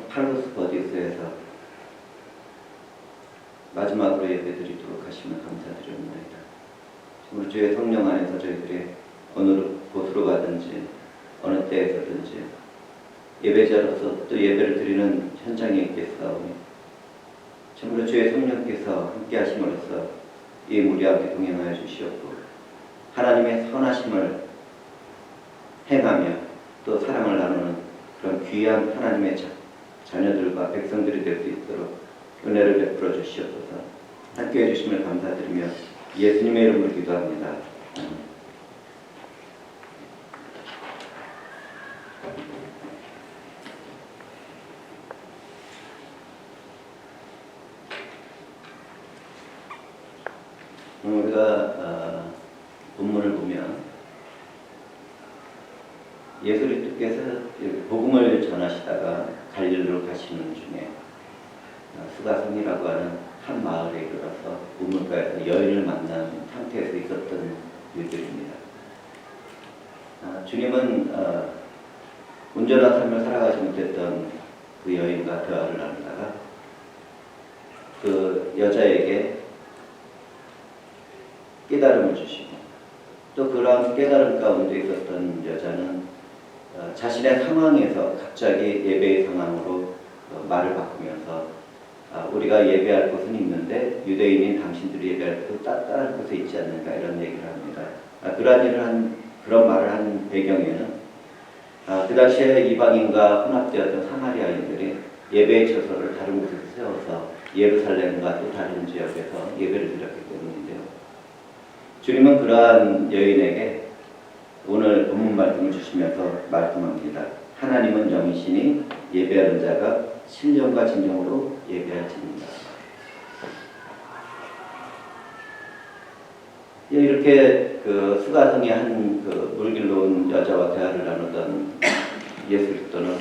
팔로스 버디스에서 마지막으로 예배드리도록 하시면 감사드립니다. 우리 주의 성령 안에서 저희들이 어느 곳으로 가든지 어느 때에서든지 예배자로서 또 예배를 드리는 현장에 있겠사오니 참으로 주의 성령께서 함께 하심으로써 이 무리 함께 동행하여 주시옵고 하나님의 선하심을 행하며 또 사랑을 나누는 그런 귀한 하나님의 자녀들과 백성들이 될 수 있도록 은혜를 베풀어 주시옵소서. 함께해 주심을 감사드리며 예수님의 이름으로 기도합니다. 우리가 본문을 보면 예수 그리스도께서 복음을 전하시다가 갈릴리로 가시는 중에 수가성이라고 하는 한 마을에 이르러서 우물가에서 여인을 만난 상태에서 있었던 일들입니다. 주님은 온전한 삶을 살아가지 못했던 그 여인과 대화를 나누다가 그 여자에게 깨달음을 주시고 또 그런 깨달음 가운데 있었던 여자는 자신의 상황에서 갑자기 예배의 상황으로 말을 바꾸면서 우리가 예배할 곳은 있는데 유대인인 당신들이 예배할 곳은 다른 곳에 있지 않는가 이런 얘기를 합니다. 그런 말을 한 배경에는 그 당시에 이방인과 혼합되었던 사마리아인들이 예배의 처소를 다른 곳에 세워서 예루살렘과 또 다른 지역에서 예배를 드렸기 때문인데요. 주님은 그러한 여인에게 오늘 본문 말씀을 주시면서 말씀합니다. 하나님은 영이시니 예배하는 자가 신령과 진정으로 예배할지니라. 이렇게 그 수가성의 한 그 물길로 온 여자와 대화를 나누던 예수 그리스도는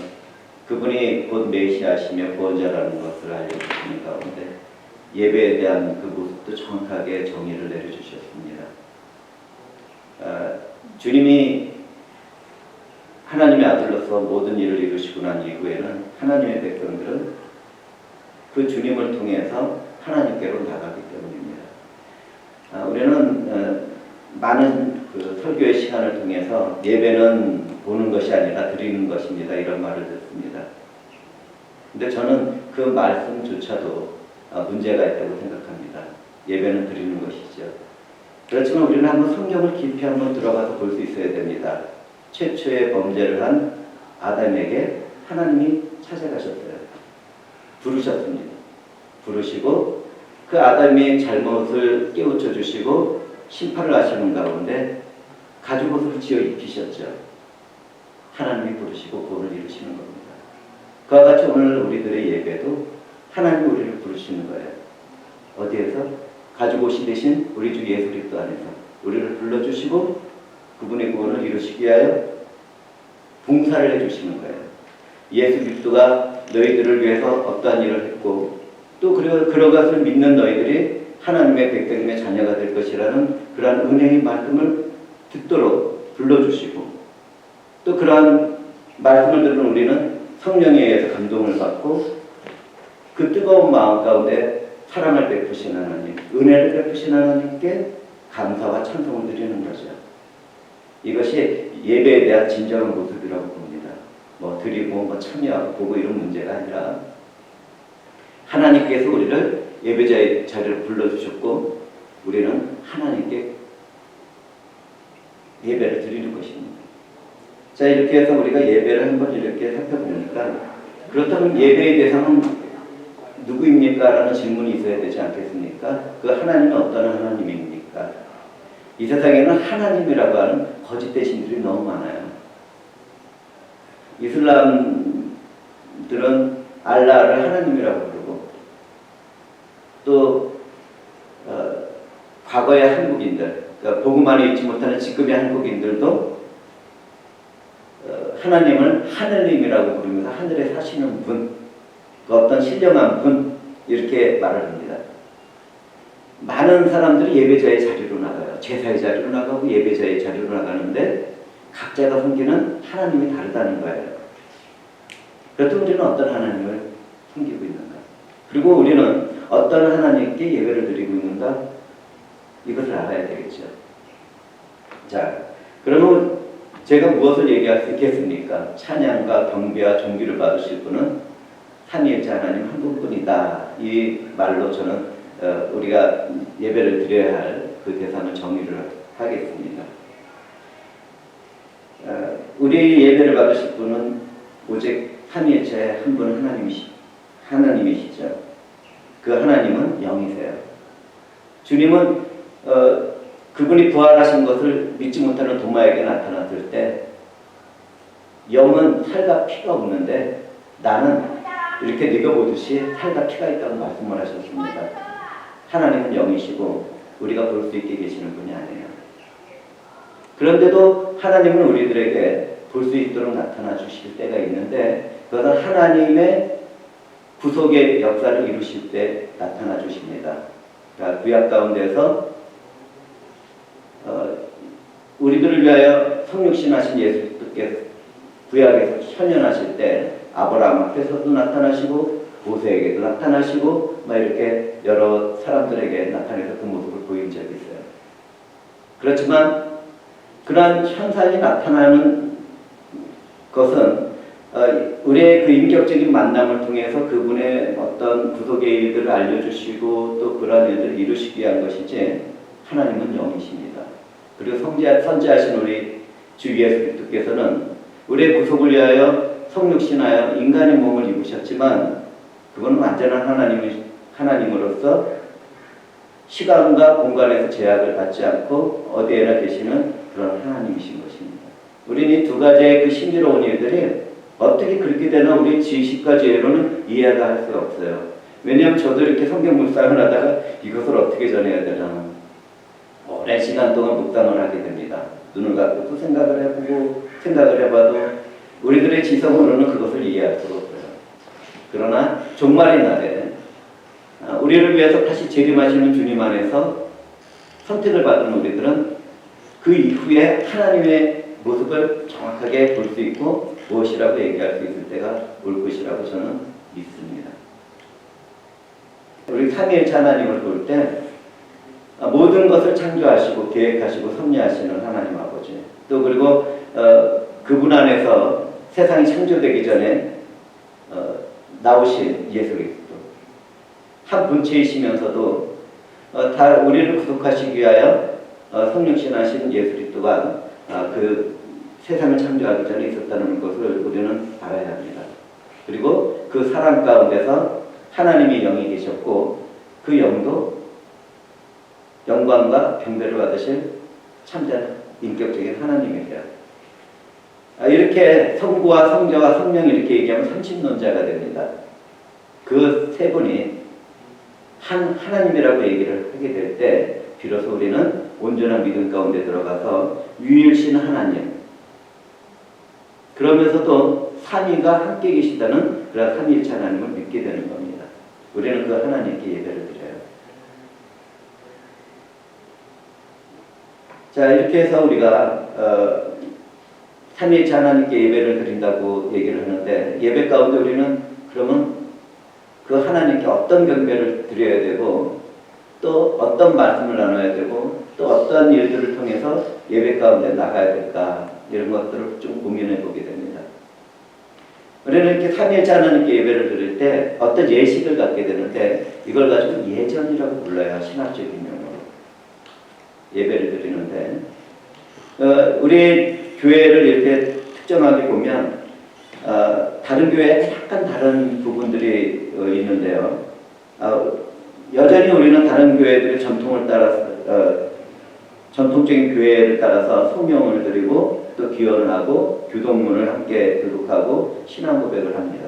그분이 곧 메시아시며 구원자라는 것을 알려주시는 가운데 예배에 대한 그 모습도 정확하게 정의를 내려주셨습니다. 주님이 하나님의 아들로서 모든 일을 이루시고 난 이후에는 하나님의 백성들은 그 주님을 통해서 하나님께로 나가기 때문입니다. 우리는 많은 그 설교의 시간을 통해서 예배는 보는 것이 아니라 드리는 것입니다. 이런 말을 듣습니다. 근데 저는 그 말씀조차도 문제가 있다고 생각합니다. 예배는 드리는 것이죠. 그렇지만 우리는 한번 성경을 깊이 한번 들어가서 볼 수 있어야 됩니다. 최초의 범죄를 한 아담에게 하나님이 찾아가셨어요. 부르셨습니다. 부르시고 그 아담의 잘못을 깨우쳐 주시고 심판을 하시는 가운데 가죽옷을 지어 입히셨죠. 하나님이 부르시고 구원을 이루시는 겁니다. 그와 같이 오늘 우리들의 예배도 하나님이 우리를 부르시는 거예요. 어디에서? 가죽옷이 되신 우리 주 예수 그리스도 안에서 우리를 불러주시고 그분의 구원을 이루시기 위하여 봉사를 해주시는 거예요. 예수 그리스도가 너희들을 위해서 어떠한 일을 했고 또 그런 것을 믿는 너희들이 하나님의 백성님의 자녀가 될 것이라는 그러한 은혜의 말씀을 듣도록 불러주시고 또 그러한 말씀을 듣는 우리는 성령에 의해서 감동을 받고 그 뜨거운 마음 가운데 사랑을 베푸신 하나님, 은혜를 베푸신 하나님께 감사와 찬송을 드리는 거죠. 이것이 예배에 대한 진정한 모습이라고 봅니다. 드리고 참여하고 보고 이런 문제가 아니라 하나님께서 우리를 예배자의 자리를 불러주셨고 우리는 하나님께 예배를 드리는 것입니다. 자, 이렇게 해서 우리가 예배를 한번 이렇게 살펴보니까 그렇다면 예배의 대상은 누구입니까? 라는 질문이 있어야 되지 않겠습니까? 그 하나님은 어떤 하나님입니까? 이 세상에는 하나님이라고 하는 거짓된 신들이 너무 많아요. 이슬람들은 알라를 하나님이라고 부르고 또 과거의 한국인들, 그러니까 복음 안에 있지 못하는 지금의 한국인들도 하나님을 하늘님이라고 부르면서 하늘에 사시는 분, 그 어떤 신령한 분 이렇게 말을 합니다. 많은 사람들이 예배자의 자리로 나가요. 제사의 자리로 나가고 예배자의 자리로 나가는데 각자가 섬기는 하나님이 다르다는 거예요. 그렇다면 우리는 어떤 하나님을 섬기고 있는가? 그리고 우리는 어떤 하나님께 예배를 드리고 있는가? 이것을 알아야 되겠죠. 자, 그러면 제가 무엇을 얘기할 수 있겠습니까? 찬양과 경배와 존귀를 받으실 분은 삼위일체 하나님 한 분뿐이다. 이 말로 저는 우리가 예배를 드려야 할 그 대상을 정의를 하겠습니다. 우리 예배를 받으실 분은 오직 삼위일체 한 분 하나님이시죠. 그 하나님은 영이세요. 주님은 그분이 부활하신 것을 믿지 못하는 도마에게 나타났을 때 영은 살과 피가 없는데 나는 이렇게 네가 보듯이 살과 피가 있다고 말씀을 하셨습니다. 하나님은 영이시고 우리가 볼 수 있게 계시는 분이 아니에요. 그런데도 하나님은 우리들에게 볼 수 있도록 나타나 주실 때가 있는데 그것은 하나님의 구속의 역사를 이루실 때 나타나 주십니다. 그러니까 구약 가운데서 우리들을 위하여 성육신하신 예수 그리스도께서 구약에서 현현하실 때 아브라함 앞에서도 나타나시고 모세에게도 나타나시고 막 이렇게 여러 사람들에게 나타내서 그 모습을 보인 적이 있어요. 그렇지만 그러한 현상이 나타나는 것은 우리의 그 인격적인 만남을 통해서 그분의 어떤 구속의 일들을 알려주시고 또 그러한 일들을 이루시기 위한 것이지 하나님은 영이십니다. 그리고 선지하신 우리 주 예수 그리스도께서는 우리의 구속을 위하여 성육신하여 인간의 몸을 입으셨지만 그분은 완전한 하나님으로서 시간과 공간에서 제약을 받지 않고 어디에나 계시는 그런 하나님이신 것입니다. 우리는 이 두 가지의 그 신비로운 일들이 어떻게 그렇게 되나 우리 지식과 지혜로는 이해가 할 수가 없어요. 왜냐하면 저도 이렇게 성경 묵상을 하다가 이것을 어떻게 전해야 되나 오랜 시간 동안 묵상을 하게 됩니다. 눈을 감고 또 생각을 해봐도 우리들의 지성으로는 그것을 이해할 수가 없어요. 그러나 종말의 날에 우리를 위해서 다시 재림하시는 주님 안에서 선택을 받은 우리들은 그 이후에 하나님의 모습을 정확하게 볼 수 있고 무엇이라고 얘기할 수 있을 때가 올 것이라고 저는 믿습니다. 우리 삼위일체 하나님을 볼 때 모든 것을 창조하시고 계획하시고 섭리하시는 하나님 아버지 또 그리고 그분 안에서 세상이 창조되기 전에 나오신 예수 그리스도 한 본체이시면서도 다 우리를 구속하시기 위하여 성육신하신 예수 그리스도가 그 세상을 창조하기 전에 있었다는 것을 우리는 알아야 합니다. 그리고 그 사람 가운데서 하나님의 영이 계셨고 그 영도 영광과 경배를 받으실 참된 인격적인 하나님이세요. 이렇게 성부와 성자와 성령이 이렇게 얘기하면 삼신론자가 됩니다. 그 세 분이 한 하나님이라고 얘기를 하게 될 때 비로소 우리는 온전한 믿음 가운데 들어가서 유일신 하나님 그러면서도 삼위가 함께 계시다는 그런 삼위일체 하나님을 믿게 되는 겁니다. 우리는 그 하나님께 예배를 드려요. 자, 이렇게 해서 우리가 삼위일체 하나님께 예배를 드린다고 얘기를 하는데 예배 가운데 우리는 그러면 그 하나님께 어떤 경배를 드려야 되고 또 어떤 말씀을 나눠야 되고 또 어떤 일들을 통해서 예배 가운데 나가야 될까 이런 것들을 좀 고민해 보게 됩니다. 우리는 이렇게 삼위일체 하나님께 예배를 드릴 때 어떤 예식을 갖게 되는데 이걸 가지고 예전이라고 불러요. 신학적인 용어로 예배를 드리는데 우리 교회를 이렇게 특정하게 보면 다른 교회에 약간 다른 부분들이 있는데요. 여전히 우리는 다른 교회들의 전통을 따라서 전통적인 교회를 따라서 성명을 드리고 또 기원을 하고 교동문을 함께 교독하고 신앙 고백을 합니다.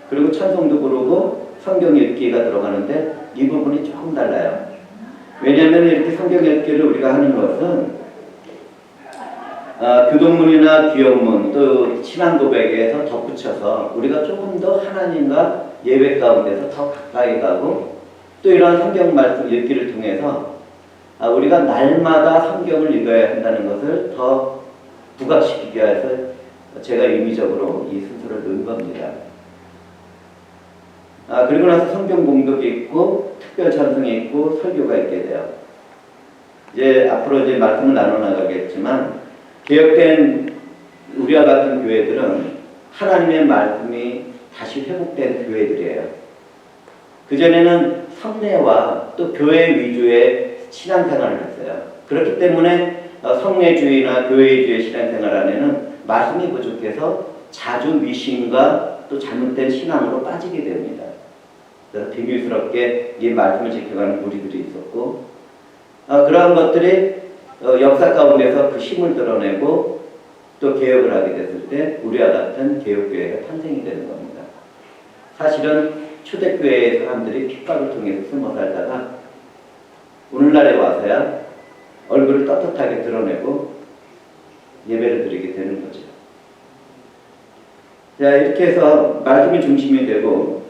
그리고 찬송도 부르고 성경 읽기가 들어가는데 이 부분이 조금 달라요. 왜냐하면 이렇게 성경 읽기를 우리가 하는 것은 교동문이나 기원문 또 신앙 고백에서 덧붙여서 우리가 조금 더 하나님과 예배 가운데서 더 가까이 가고 또 이러한 성경 말씀 읽기를 통해서 우리가 날마다 성경을 읽어야 한다는 것을 더 부각시키기 위해서 제가 임의적으로 이 순서를 넣은 겁니다. 그리고 나서 성경 공독이 있고 특별 찬송이 있고 설교가 있게 돼요. 이제 앞으로 이제 말씀을 나눠 나가겠지만 개혁된 우리와 같은 교회들은 하나님의 말씀이 다시 회복된 교회들이에요. 그전에는 성례와 또 교회 위주의 신앙생활을 했어요. 그렇기 때문에 성례주의나 교회주의 신앙생활 안에는 말씀이 부족해서 자주 미신과 또 잘못된 신앙으로 빠지게 됩니다. 그래서 비밀스럽게 이 말씀을 지켜가는 무리들이 있었고 그러한 것들이 역사 가운데서 그 힘을 드러내고 또 개혁을 하게 됐을 때 우리와 같은 개혁교회가 탄생이 되는 겁니다. 사실은 초대교회의 사람들이 핍박을 통해서 숨어 살다가 오늘날에 와서야 얼굴을 떳떳하게 드러내고 예배를 드리게 되는 거죠. 자, 이렇게 해서 말씀이 중심이 되고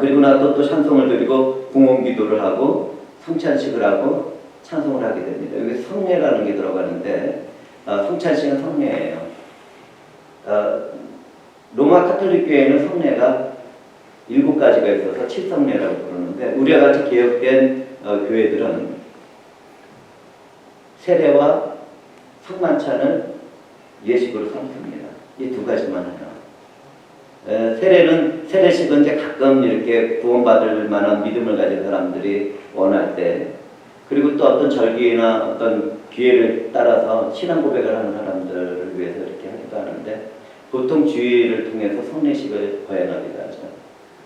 그리고 나서 또 찬송을 드리고 공헌기도를 하고 성찬식을 하고 찬송을 하게 됩니다. 여기 성례라는 게 들어가는데 성찬식은 성례예요. 로마 카톨릭 교회는 성례가 7가지가 있어서 칠성례라고 부르는데 우리와 같이 개혁된 교회들은 세례와 성만찬을 예식으로 삼습니다. 이 2가지만 해요. 세례식은 이제 가끔 이렇게 구원받을 만한 믿음을 가진 사람들이 원할 때, 그리고 또 어떤 절기나 어떤 기회를 따라서 신앙 고백을 하는 사람들을 위해서 이렇게 하기도 하는데, 보통 주의를 통해서 성례식을 거행하기도 하죠.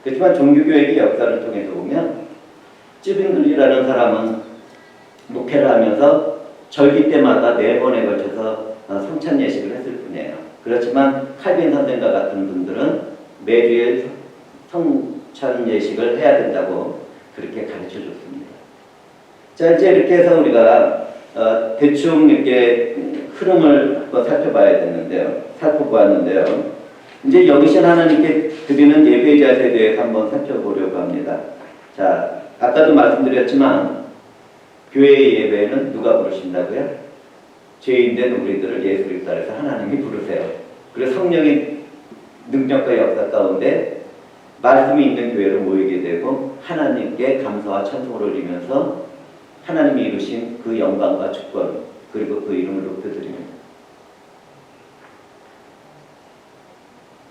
그렇지만 종교교육의 역사를 통해서 보면, 쯔빙글리라는 사람은 목회를 하면서 절기 때마다 4번에 걸쳐서 성찬 예식을 했을 뿐이에요. 그렇지만 칼빈 선생과 같은 분들은 매주에 성찬 예식을 해야 된다고 그렇게 가르쳐 줬습니다. 자, 이제 이렇게 해서 우리가 대충 이렇게 흐름을 한번 살펴보았는데요. 이제 여기서 하나님께 드리는 예배 자세에 대해서 한번 살펴보려고 합니다. 자, 아까도 말씀드렸지만 교회의 예배는 누가 부르신다고요? 죄인된 우리들을 예수 그리스도 안에서 하나님이 부르세요. 그래서 성령의 능력과 역사 가운데 말씀이 있는 교회로 모이게 되고 하나님께 감사와 찬송을 올리면서 하나님이 이루신 그 영광과 주권 그리고 그 이름을 높여드립니다.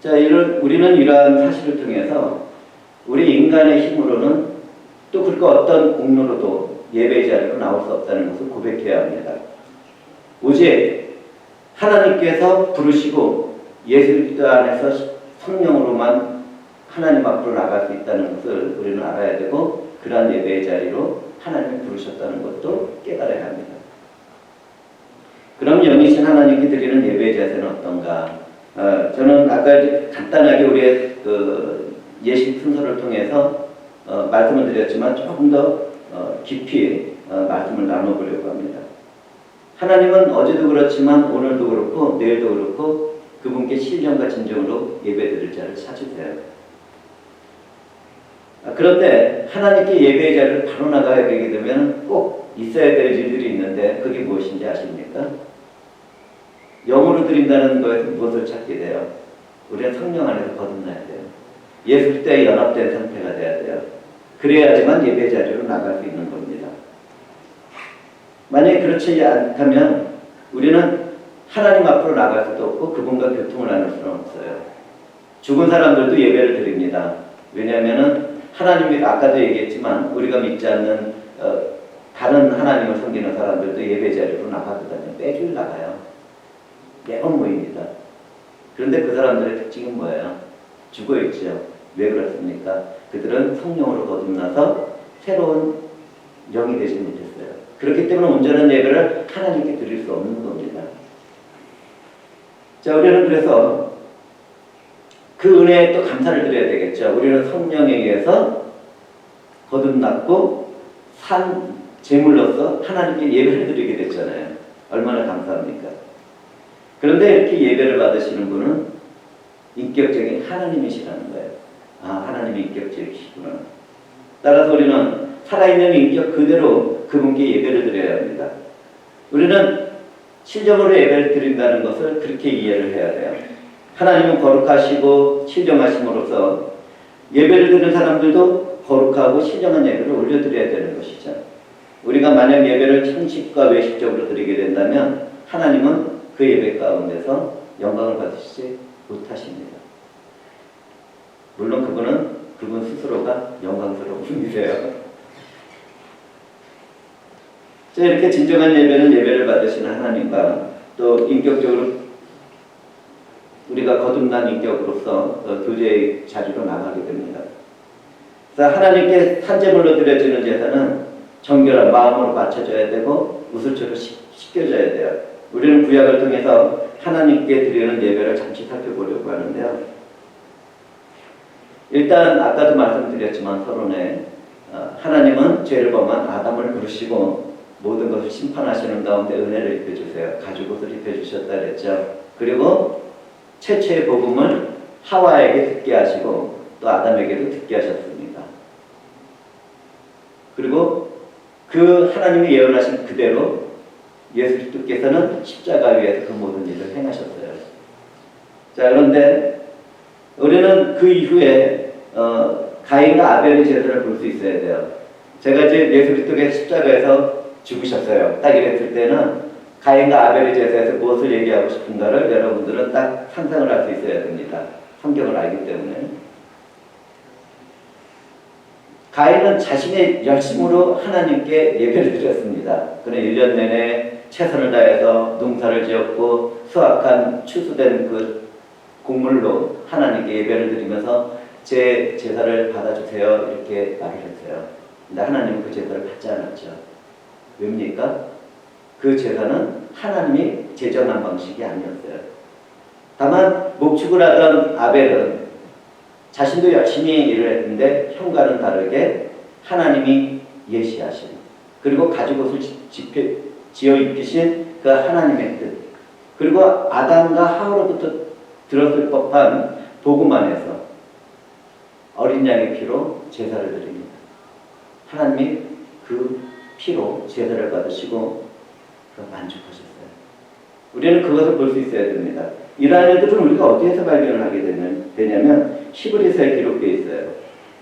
자, 우리는 이러한 사실을 통해서 우리 인간의 힘으로는 또 그리고 어떤 공로로도 예배 자리로 나올 수 없다는 것을 고백해야 합니다. 오직 하나님께서 부르시고 예수 그리스도 안에서 성령으로만 하나님 앞으로 나갈 수 있다는 것을 우리는 알아야 되고, 그러한 예배의 자리로 하나님이 부르셨다는 것도 깨달아야 합니다. 그럼 영이신 하나님께 드리는 예배의 자세는 어떤가? 저는 아까 간단하게 우리의 그 예식 순서를 통해서 말씀을 드렸지만 조금 더 깊이 말씀을 나눠보려고 합니다. 하나님은 어제도 그렇지만 오늘도 그렇고 내일도 그렇고 그분께 신령과 진정으로 예배드릴 자를 찾으세요. 그런데 하나님께 예배의 자리를 바로 나가야 되게 되면 꼭 있어야 될 일들이 있는데 그게 무엇인지 아십니까? 영으로 드린다는 것에서 무엇을 찾게 돼요? 우리는 성령 안에서 거듭나야 돼요. 예수 그리스도에 연합된 상태가 돼야 돼요. 그래야지만 예배 자리로 나갈 수 있는 겁니다. 만약에 그렇지 않다면 우리는 하나님 앞으로 나갈 수도 없고 그분과 교통을 나눌 수는 없어요. 죽은 사람들도 예배를 드립니다. 왜냐하면 하나님이 아까도 얘기했지만 우리가 믿지 않는 다른 하나님을 섬기는 사람들도 예배 자리로 나가거든요. 매주일 나가요. 매번 모입니다. 그런데 그 사람들의 특징은 뭐예요? 죽어있죠. 왜 그렇습니까? 그들은 성령으로 거듭나서 새로운 영이 되지 못했어요. 그렇기 때문에 온전한 예배를 하나님께 드릴 수 없는 겁니다. 자, 우리는 그래서 그 은혜에 또 감사를 드려야 되겠죠. 우리는 성령에 의해서 거듭났고 산 제물로서 하나님께 예배를 드리게 됐잖아요. 얼마나 감사합니까? 그런데 이렇게 예배를 받으시는 분은 인격적인 하나님이시라는 거예요. 하나님이 인격적이시구나. 따라서 우리는 살아있는 인격 그대로 그분께 예배를 드려야 합니다. 우리는 신령으로 예배를 드린다는 것을 그렇게 이해를 해야 돼요. 하나님은 거룩하시고 신령하심으로써 예배를 드리는 사람들도 거룩하고 신령한 예배를 올려드려야 되는 것이죠. 우리가 만약 예배를 형식과 외식적으로 드리게 된다면 하나님은 그 예배 가운데서 영광을 받으시지 못하십니다. 물론 그분 스스로가 영광스러운 분이세요. 자, 이렇게 진정한 예배는 예배를 받으시는 하나님과 또 인격적으로 우리가 거듭난 인격으로서 교제의 자리로 나가게 됩니다. 그래서 하나님께 산제물로 드려지는 제사는 정결한 마음으로 바쳐져야 되고 우슬초로 씻겨져야 돼요. 우리는 구약을 통해서 하나님께 드리는 예배를 잠시 살펴보려고 하는데요. 일단 아까도 말씀드렸지만 서론에 하나님은 죄를 범한 아담을 부르시고 모든 것을 심판하시는 가운데 은혜를 입혀주세요. 가죽옷을 입혀주셨다 그랬죠. 그리고 최초의 복음을 하와에게 듣게 하시고 또 아담에게도 듣게 하셨습니다. 그리고 그 하나님이 예언하신 그대로 예수 그리스도께서는 십자가 위에서 그 모든 일을 행하셨어요. 자, 그런데 우리는 그 이후에 가인과 아벨의 제사를 볼 수 있어야 돼요. 제가 이제 예수 그리스도께서 십자가에서 죽으셨어요. 딱 이랬을 때는 가인과 아벨의 제사에서 무엇을 얘기하고 싶은가를 여러분들은 딱 상상을 할 수 있어야 됩니다. 성경을 알기 때문에. 가인은 자신의 열심으로 하나님께 예배를 드렸습니다. 그는 1년 내내 최선을 다해서 농사를 지었고 수확한 추수된 그 곡물로 하나님께 예배를 드리면서 제 제사를 받아주세요 이렇게 말을 했어요. 근데 하나님은 그 제사를 받지 않았죠. 왜입니까? 그 제사는 하나님이 제정한 방식이 아니었어요. 다만 목축을 하던 아벨은 자신도 열심히 일을 했는데 형과는 다르게 하나님이 예시하신 그리고 가죽옷을 지어 입히신 그 하나님의 뜻 그리고 아담과 하와로부터 들었을 법한 복음 안에서 어린 양의 피로 제사를 드립니다. 하나님이 그 피로 제사를 받으시고 만족하셨어요. 우리는 그것을 볼 수 있어야 됩니다. 이러한 일들은 우리가 어디에서 발견을 하게 되냐면 히브리서에 기록되어 있어요.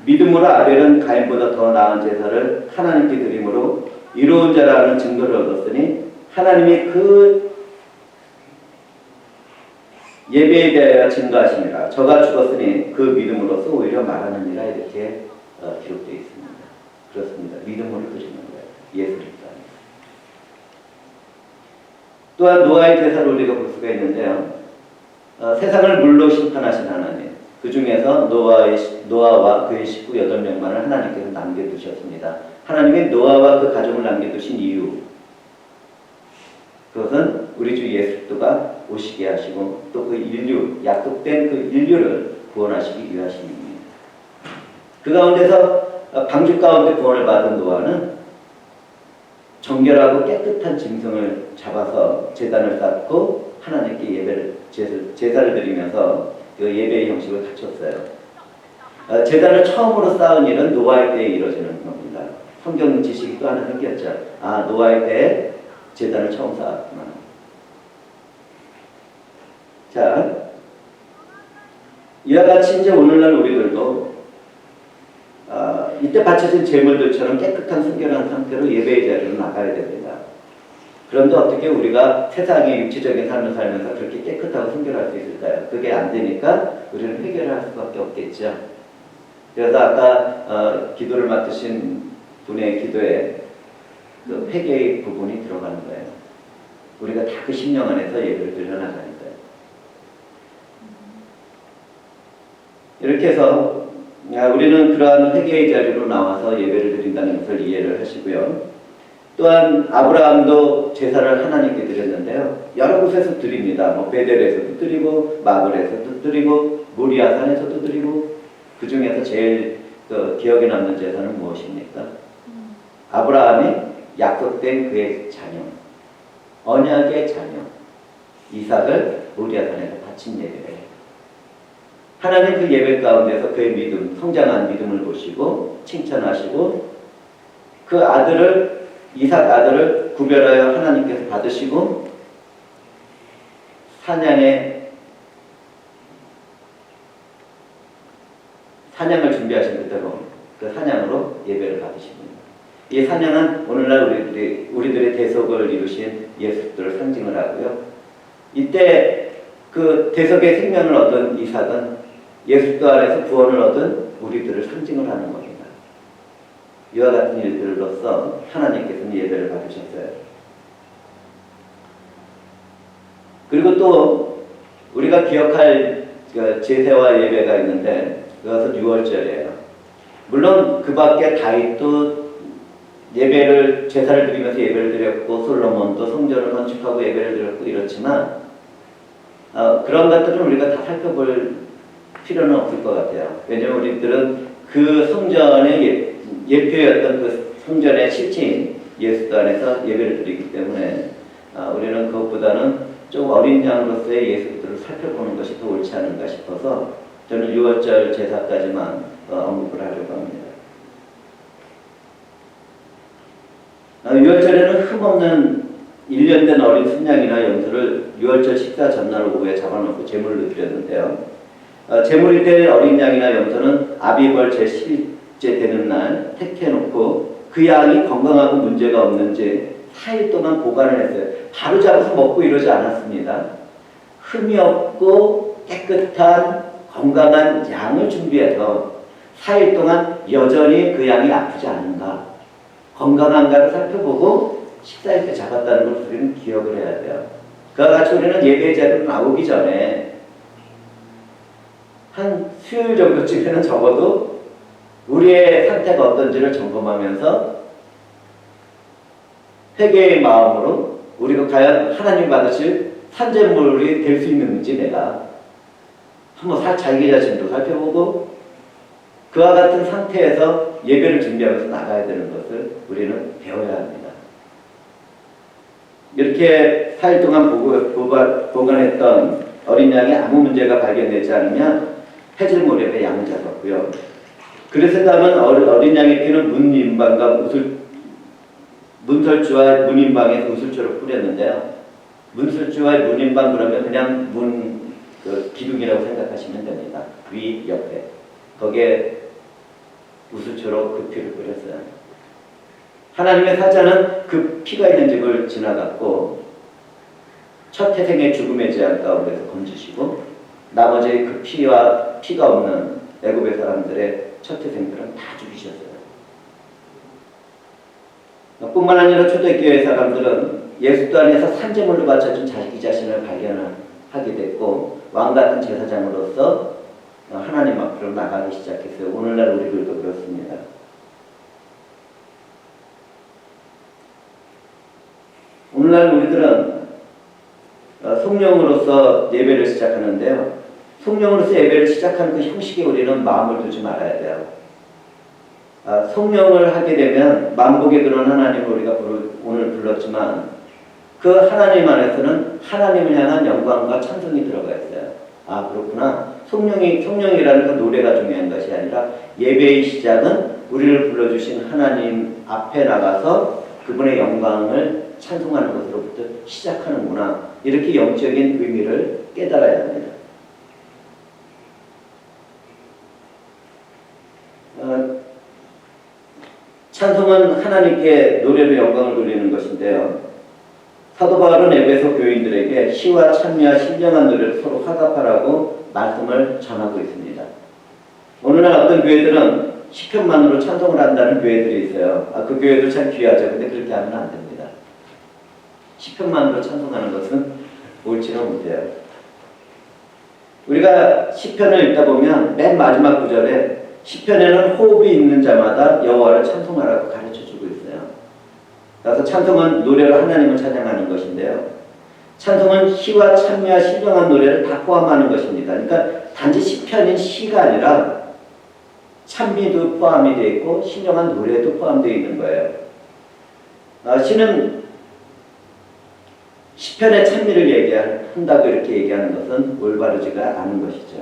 믿음으로 아벨은 가인보다 더 나은 제사를 하나님께 드림으로 이로운 자라는 증거를 얻었으니 하나님이 그 예배에 대하여 증거하시니라. 저가 죽었으니 그 믿음으로서 오히려 말하느니라 이렇게 기록되어 있습니다. 그렇습니다. 믿음으로 드리는 거예요. 예수를 또한 노아의 제사를 우리가 볼 수가 있는데요. 세상을 물로 심판하신 하나님 그 중에서 노아와 그의 식구 8명만을 하나님께서 남겨두셨습니다. 하나님이 노아와 그 가족을 남겨두신 이유 그것은 우리 주 예수 그리스도가 오시게 하시고 또 그 인류 약속된 그 인류를 구원하시기 위하심입니다. 그 가운데서 방주 가운데 구원을 받은 노아는 정결하고 깨끗한 짐승을 잡아서 제단을 쌓고 하나님께 제사를 드리면서 그 예배의 형식을 갖췄어요. 제단을 처음으로 쌓은 일은 노아의 때에 이루어지는 겁니다. 성경 지식이 또 하나 생겼죠. 아, 노아의 때에 제단을 처음 쌓았구나. 자, 이와 같이 이제 오늘날 우리들도 이때 바쳐진 제물들처럼 깨끗한 순결한 상태로 예배의 자리로 나가야 됩니다. 그런데 어떻게 우리가 세상의 육체적인 삶을 살면서 그렇게 깨끗하고 순결할 수 있을까요? 그게 안 되니까 우리는 회개를 할 수밖에 없겠죠. 그래서 아까 기도를 맡으신 분의 기도에 그 회개의 부분이 들어가는 거예요. 우리가 다 그 심령 안에서 예배를 드려나가는 거예요. 이렇게 해서 우리는 그러한 회개의 자리로 나와서 예배를 드린다는 것을 이해를 하시고요. 또한 아브라함도 제사를 하나님께 드렸는데요. 여러 곳에서 드립니다. 뭐 베델에서도 드리고 마블에서도 드리고 모리아산에서도 드리고 그 중에서 제일 기억에 남는 제사는 무엇입니까? 아브라함이 약속된 그의 자녀, 언약의 자녀 이삭을 모리아산에서 바친 예배예요. 하나님 그 예배 가운데서 그의 믿음, 성장한 믿음을 보시고 칭찬하시고 그 아들을 이삭 아들을 구별하여 하나님께서 받으시고 사냥을 준비하신 그대로 그 사냥으로 예배를 받으십니다. 이 사냥은 오늘날 우리들의 대속을 이루신 예수를 상징을 하고요. 이때 그 대속의 생명을 얻은 이삭은 예수 안에서 구원을 얻은 우리들을 상징을 하는 겁니다. 이와 같은 일들로서 하나님께서는 예배를 받으셨어요. 그리고 또 우리가 기억할 제사와 예배가 있는데 그것은 유월절이에요. 물론 그 밖에 다윗도 예배를 제사를 드리면서 예배를 드렸고 솔로몬도 성전을 건축하고 예배를 드렸고 이렇지만 그런 것들은 우리가 다 살펴볼 필요는 없을 것 같아요. 왜냐하면 우리들은 그 성전의 예표였던 그 성전의 실체인 예수 안에서 예배를 드리기 때문에 우리는 그것보다는 좀 어린 양으로서의 예수들을 살펴보는 것이 더 옳지 않은가 싶어서 저는 6월절 제사까지만 언급을 하려고 합니다. 6월절에는 흠없는 1년 된 어린 순양이나 염소를 6월절 식사 전날 오후에 잡아놓고 제물로 드렸는데요. 제물이 될 어린 양이나 염소는 아비벌 제10일째 되는 날 택해놓고 그 양이 건강하고 문제가 없는지 4일 동안 보관을 했어요. 바로 잡아서 먹고 이러지 않았습니다. 흠이 없고 깨끗한 건강한 양을 준비해서 4일 동안 여전히 그 양이 아프지 않은가, 건강한가를 살펴보고 식사할 때 잡았다는 것을 우리는 기억을 해야 돼요. 그와 같이 우리는 예배 자리로 나오기 전에 한 수요일 정도쯤에는 적어도 우리의 상태가 어떤지를 점검하면서 회개의 마음으로 우리가 과연 하나님 받으실 산재물이 될 수 있는지 내가 한번 자기 자신도 살펴보고 그와 같은 상태에서 예배를 준비하면서 나가야 되는 것을 우리는 배워야 합니다. 이렇게 4일 동안 보관했던 어린 양이 아무 문제가 발견되지 않으면 해질 무렵에 양을 잡았고요. 그래서 다음은 어린 양의 피는 문인방과 문설주와 문인방에서 우슬초를 뿌렸는데요. 문설주와 문인방 그러면 그냥 기둥이라고 생각하시면 됩니다. 위 옆에 거기에 우슬초로 그 피를 뿌렸어요. 하나님의 사자는 그 피가 있는 집을 지나갔고 첫 태생의 죽음의 재앙 가운데서 건지시고 나머지 그 피가 없는 애굽의 사람들의 첫 태생들은 다 죽이셨어요. 뿐만 아니라 초대교회 사람들은 예수 안에서 산재물로 바쳐준 자기 자신을 발견하게 됐고 왕같은 제사장으로서 하나님 앞으로 나가기 시작했어요. 오늘날 우리들도 그렇습니다. 오늘날 우리들은 성령으로서 예배를 시작하는데요. 성령으로서 예배를 시작하는 그 형식에 우리는 마음을 두지 말아야 돼요. 성령을 하게 되면 만복의 근원 하나님을 우리가 오늘 불렀지만 그 하나님 안에서는 하나님을 향한 영광과 찬송이 들어가 있어요. 아 그렇구나. 성령이라는 그 노래가 중요한 것이 아니라 예배의 시작은 우리를 불러주신 하나님 앞에 나가서 그분의 영광을 찬송하는 것으로부터 시작하는구나. 이렇게 영적인 의미를 깨달아야 합니다. 찬송은 하나님께 노래로 영광을 돌리는 것인데요. 사도 바울은 에베소 교인들에게 시와 찬미와 신령한 노래를 서로 화답하라고 말씀을 전하고 있습니다. 오늘날 어떤 교회들은 시편만으로 찬송을 한다는 교회들이 있어요. 그 교회도 참 귀하죠. 근데 그렇게 하면 안 됩니다. 시편만으로 찬송하는 것은 옳지는 못해요. 우리가 시편을 읽다 보면 맨 마지막 구절에 시편에는 호흡이 있는 자마다 여호와를 찬송하라고 가르쳐주고 있어요. 그래서 찬송은 노래로 하나님을 찬양하는 것인데요. 찬송은 시와 찬미와 신령한 노래를 다 포함하는 것입니다. 그러니까 단지 시편인 시가 아니라 찬미도 포함이 되어 있고 신령한 노래도 포함되어 있는 거예요. 시는 시편의 찬미를 얘기한다고 이렇게 얘기하는 것은 올바르지가 않은 것이죠.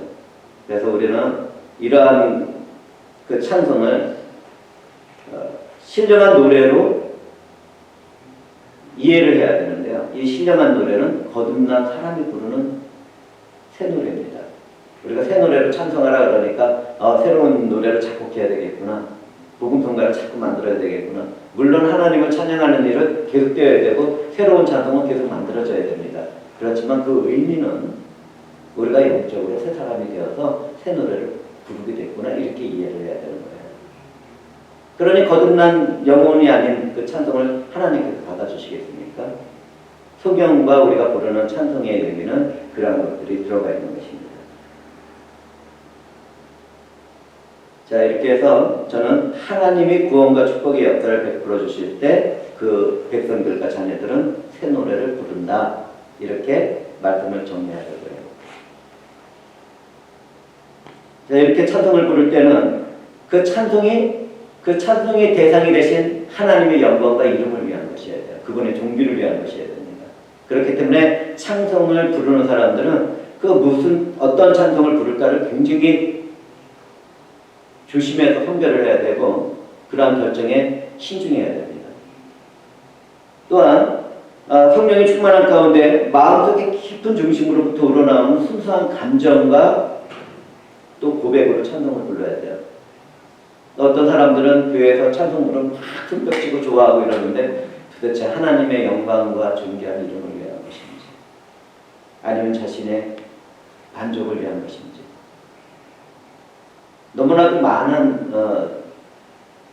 그래서 우리는 이러한 그 찬송을 신령한 노래로 이해를 해야 되는데 노래인데요. 이 신령한 노래는 거듭난 사람이 부르는 새 노래입니다. 우리가 새 노래로 찬송하라 그러니까 새로운 노래를 작곡해야 되겠구나. 복음성가를 자꾸 만들어야 되겠구나. 물론 하나님을 찬양하는 일은 계속되어야 되고 새로운 찬송은 계속 만들어져야 됩니다. 그렇지만 그 의미는 우리가 영적으로 새 사람이 되어서 새 노래를 부르게 됐구나 이렇게 이해를 해야 되는 거예요. 그러니 거듭난 영혼이 아닌 그 찬송을 하나님께서 받아주시겠습니까? 소경과 우리가 부르는 찬송의 의미는 그러한 것들이 들어가 있는 것입니다. 자, 이렇게 해서 저는 하나님이 구원과 축복의 역사를 베풀어 주실 때 그 백성들과 자녀들은 새 노래를 부른다. 이렇게 말씀을 정리하려고요. 자, 이렇게 찬송을 부를 때는 그 찬송이 대상이 되신 하나님의 영광과 이름을 위한 것이어야 돼요. 그분의 종기를 위한 것이어야 됩니다. 그렇기 때문에 찬송을 부르는 사람들은 어떤 찬송을 부를까를 굉장히 조심해서 선별을 해야 되고 그러한 결정에 신중해야 됩니다. 또한 성령이 충만한 가운데 마음속의 깊은 중심으로부터 우러나오는 순수한 감정과 또 고백으로 찬송을 불러야 돼요. 어떤 사람들은 교회에서 찬송 부르면 막 손뼉치고 좋아하고 이러는데 도대체 하나님의 영광과 존귀한 이름을 위한 것인지 아니면 자신의 만족을 위한 것인지 너무나도 많은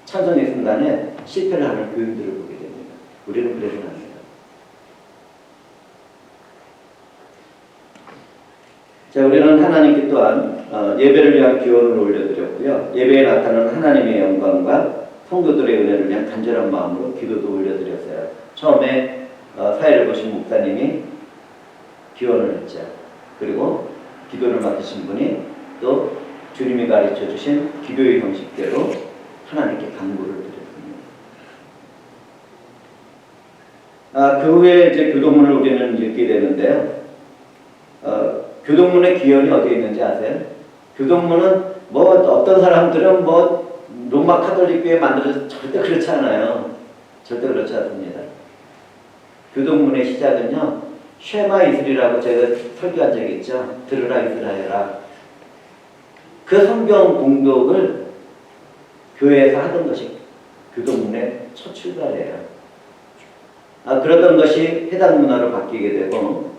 찬송의 순간에 실패를 하는 교인들을 보게 됩니다. 우리는 그래서는 안 돼요. 자, 우리는 하나님께 또한 예배를 위한 기원을 올려드렸고요. 예배에 나타나는 하나님의 영광과 성도들의 은혜를 위한 간절한 마음으로 기도도 올려드렸어요. 처음에 사회를 보신 목사님이 기원을 했죠. 그리고 기도를 맡으신 분이 또 주님이 가르쳐 주신 기도의 형식대로 하나님께 간구를 드렸습니다. 그 후에 이제 교동문을 우리는 읽게 되는데요. 교동문의 기원이 어디에 있는지 아세요? 교동문은 어떤 사람들은 로마 카톨릭교회 만들어서 절대 그렇지 않아요. 절대 그렇지 않습니다. 교동문의 시작은요. 쉐마 이스라엘이라고 제가 설교한 적이 있죠. 들으라 이스라엘아. 그 성경 공독을 교회에서 하던 것이 교동문의 첫 출발이에요. 그러던 것이 해당 문화로 바뀌게 되고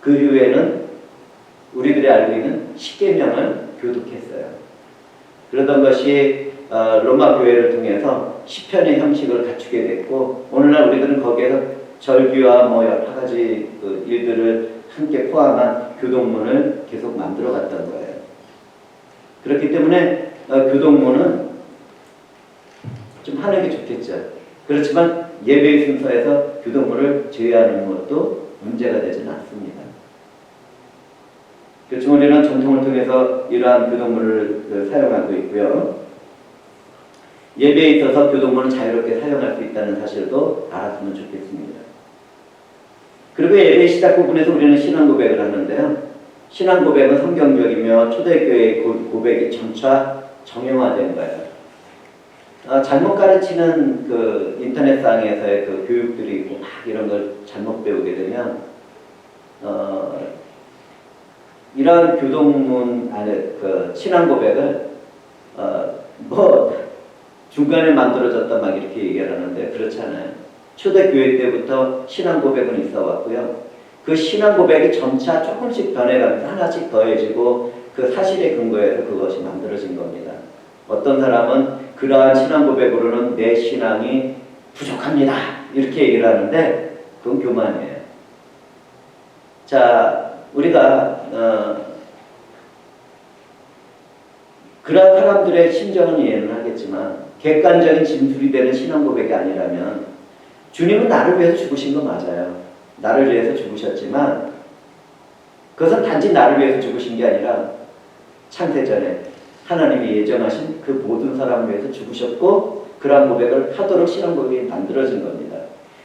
그 이후에는 우리들이 알고 있는 십계명을 교독했어요. 그러던 것이 로마 교회를 통해서 시편의 형식을 갖추게 됐고 오늘날 우리들은 거기에서 절규와 여러 가지 일들을 함께 포함한 교동문을 계속 만들어 갔던 거예요. 그렇기 때문에 교동문은 좀 하는 게 좋겠죠. 그렇지만 예배의 순서에서 교동문을 제외하는 것도 문제가 되지는 않습니다. 그렇지만 우리는 전통을 통해서 이러한 교동문을 사용하고 있고요. 예배에 있어서 교동문을 자유롭게 사용할 수 있다는 사실도 알았으면 좋겠습니다. 그리고 예배 시작 부분에서 우리는 신앙 고백을 하는데요. 신앙 고백은 성경적이며 초대교회의 고백이 점차 정형화된 거예요. 잘못 가르치는 그 인터넷상에서의 그 교육들이 있고 막 이런 걸 잘못 배우게 되면 이런 교동문 안에 그 신앙 고백을 중간에 만들어졌다 막 이렇게 얘기를 하는데 그렇지 않아요. 초대교회 때부터 신앙 고백은 있어 왔고요. 그 신앙 고백이 점차 조금씩 변해가면서 하나씩 더해지고 그 사실에 근거해서 그것이 만들어진 겁니다. 어떤 사람은 그러한 신앙 고백으로는 내 신앙이 부족합니다. 이렇게 얘기를 하는데 그건 교만이에요. 자, 우리가 그러한 사람들의 심정은 이해는 하겠지만 객관적인 진술이 되는 신앙 고백이 아니라면 주님은 나를 위해서 죽으신 거 맞아요. 나를 위해서 죽으셨지만 그것은 단지 나를 위해서 죽으신 게 아니라 창세전에 하나님이 예정하신 그 모든 사람을 위해서 죽으셨고 그러한 고백을 하도록 신앙 고백이 만들어진 겁니다.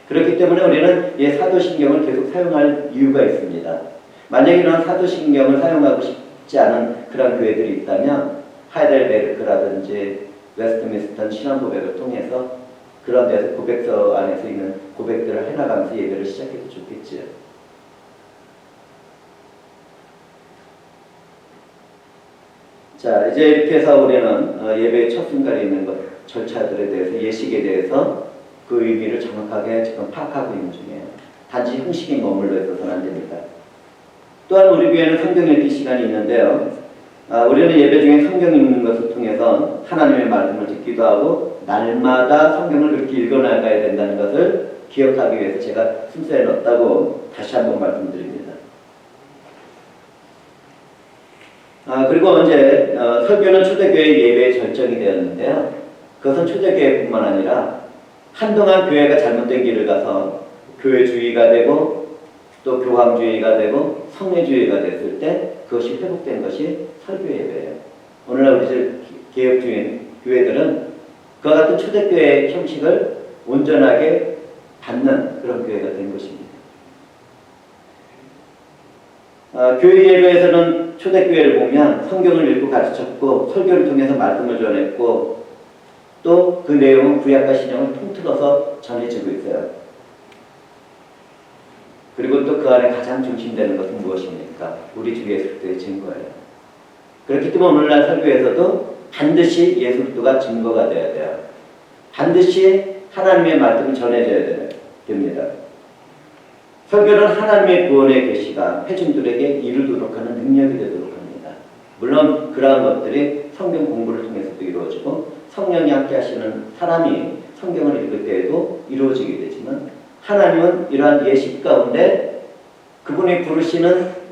그렇기 때문에 우리는 사도신경을 계속 사용할 이유가 있습니다. 만약에 이런 사도신경을 사용하고 싶지 않은 그런 교회들이 있다면 하이델베르크라든지 웨스트민스터 신앙 고백을 통해서 그런 데서 고백서 안에서 있는 고백들을 해나가면서 예배를 시작해도 좋겠지요. 자, 이제 이렇게 해서 우리는 예배의 첫 순간에 있는 것, 절차들에 대해서, 예식에 대해서 그 의미를 정확하게 지금 파악하고 있는 중이에요. 단지 형식에 머물러 있어서는 안 됩니다. 또한 우리 교회는 성경 읽기 시간이 있는데요. 우리는 예배 중에 성경 읽는 것을 통해서 하나님의 말씀을 듣기도 하고 날마다 성경을 그렇게 읽어나가야 된다는 것을 기억하기 위해서 제가 순서에 넣었다고 다시 한번 말씀드립니다. 그리고 이제 설교는 초대교회 예배의 절정이 되었는데요. 그것은 초대교회뿐만 아니라 한동안 교회가 잘못된 길을 가서 교회주의가 되고 또 교황주의가 되고 성례주의가 됐을 때 그것이 회복된 것이 설교 예배예요. 오늘날 우리 개혁주의 교회들은 그와 같은 초대교회의 형식을 온전하게 받는 그런 교회가 된 것입니다. 교회 예배에서는 초대교회를 보면 성경을 읽고 가르쳤고 설교를 통해서 말씀을 전했고 또 그 내용은 구약과 신약을 통틀어서 전해지고 있어요. 그리고 또 그 안에 가장 중심되는 것은 무엇입니까? 우리 주 예수 그리스도의 증거예요. 그렇기 때문에 오늘날 설교에서도 반드시 예수 그리스도가 증거가 되어야 돼요. 반드시 하나님의 말씀을 전해져야 됩니다. 설교는 하나님의 구원의 계시가 회중들에게 이루도록 하는 능력이 되도록 합니다. 물론 그러한 것들이 성경 공부를 통해서도 이루어지고 성령이 함께 하시는 사람이 성경을 읽을 때에도 이루어지게 되지만 하나님은 이러한 예식 가운데 그분이 부르시는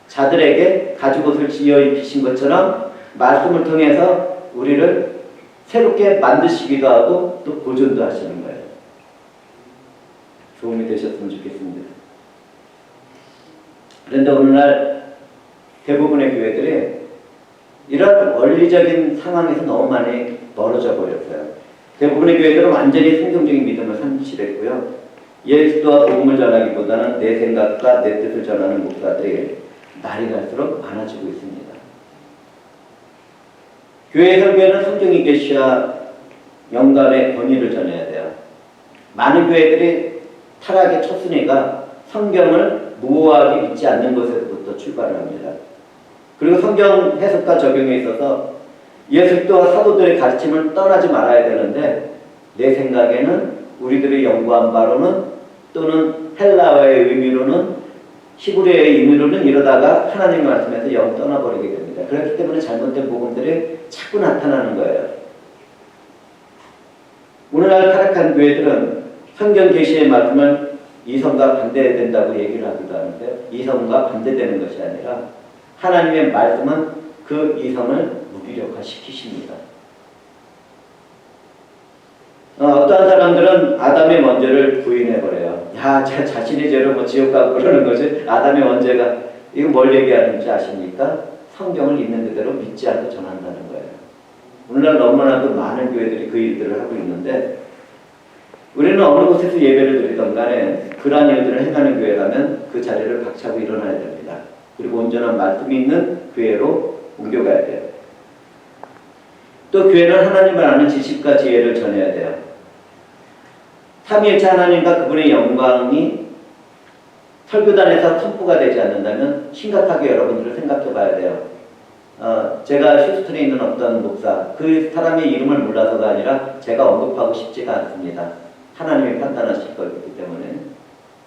자들에게 가죽옷을 지어 입히신 것처럼 말씀을 통해서 우리를 새롭게 만드시기도 하고 또 보존도 하시는 거예요. 도움이 되셨으면 좋겠습니다. 그런데 오늘날 대부분의 교회들이 이런 원리적인 상황에서 너무 많이 멀어져 버렸어요. 대부분의 교회들은 완전히 성경적인 믿음을 상실했고요. 예수와 복음을 전하기보다는 내 생각과 내 뜻을 전하는 목사들이 날이 갈수록 많아지고 있습니다. 교회 설교는 성경의 계시와 영감의 권위를 전해야 돼요. 많은 교회들이 타락의 첫 순위가 성경을 무호하게 믿지 않는 것에서부터 출발을 합니다. 그리고 성경 해석과 적용에 있어서 예수와 사도들의 가르침을 떠나지 말아야 되는데 내 생각에는 우리들이 연구한 바로는 또는 헬라어의 의미로는 히브리어의 의미로는 이러다가 하나님 말씀에서 영 떠나버리게 됩니다. 그렇기 때문에 잘못된 복음들이 자꾸 나타나는 거예요. 오늘날 타락한 교회들은 성경 계시의 말씀을 이성과 반대된다고 얘기를 하기도 하는데 이성과 반대되는 것이 아니라 하나님의 말씀은 그 이성을 무기력화시키십니다. 어떠한 사람들은 아담의 원죄를 부인해버려요. 야, 자신의 죄로 지옥 가고 그러는 거지. 아담의 원죄가 이거 뭘 얘기하는지 아십니까? 성경을 있는 그대로 믿지 않고 전한다는 거예요. 오늘날 너무나도 많은 교회들이 그 일들을 하고 있는데 우리는 어느 곳에서 예배를 드리던 간에 그러한 일들을 행하는 교회라면 그 자리를 박차고 일어나야 됩니다. 그리고 온전한 말씀이 있는 교회로 옮겨가야 돼요. 또 교회는 하나님을 아는 지식과 지혜를 전해야 돼요. 삼위일체 하나님과 그분의 영광이 설교단에서 선포가 되지 않는다면 심각하게 여러분들을 생각해 봐야 돼요. 제가 휴스턴에 있는 어떤 목사, 그 사람의 이름을 몰라서가 아니라 제가 언급하고 싶지가 않습니다. 하나님이 판단하실 거기 때문에.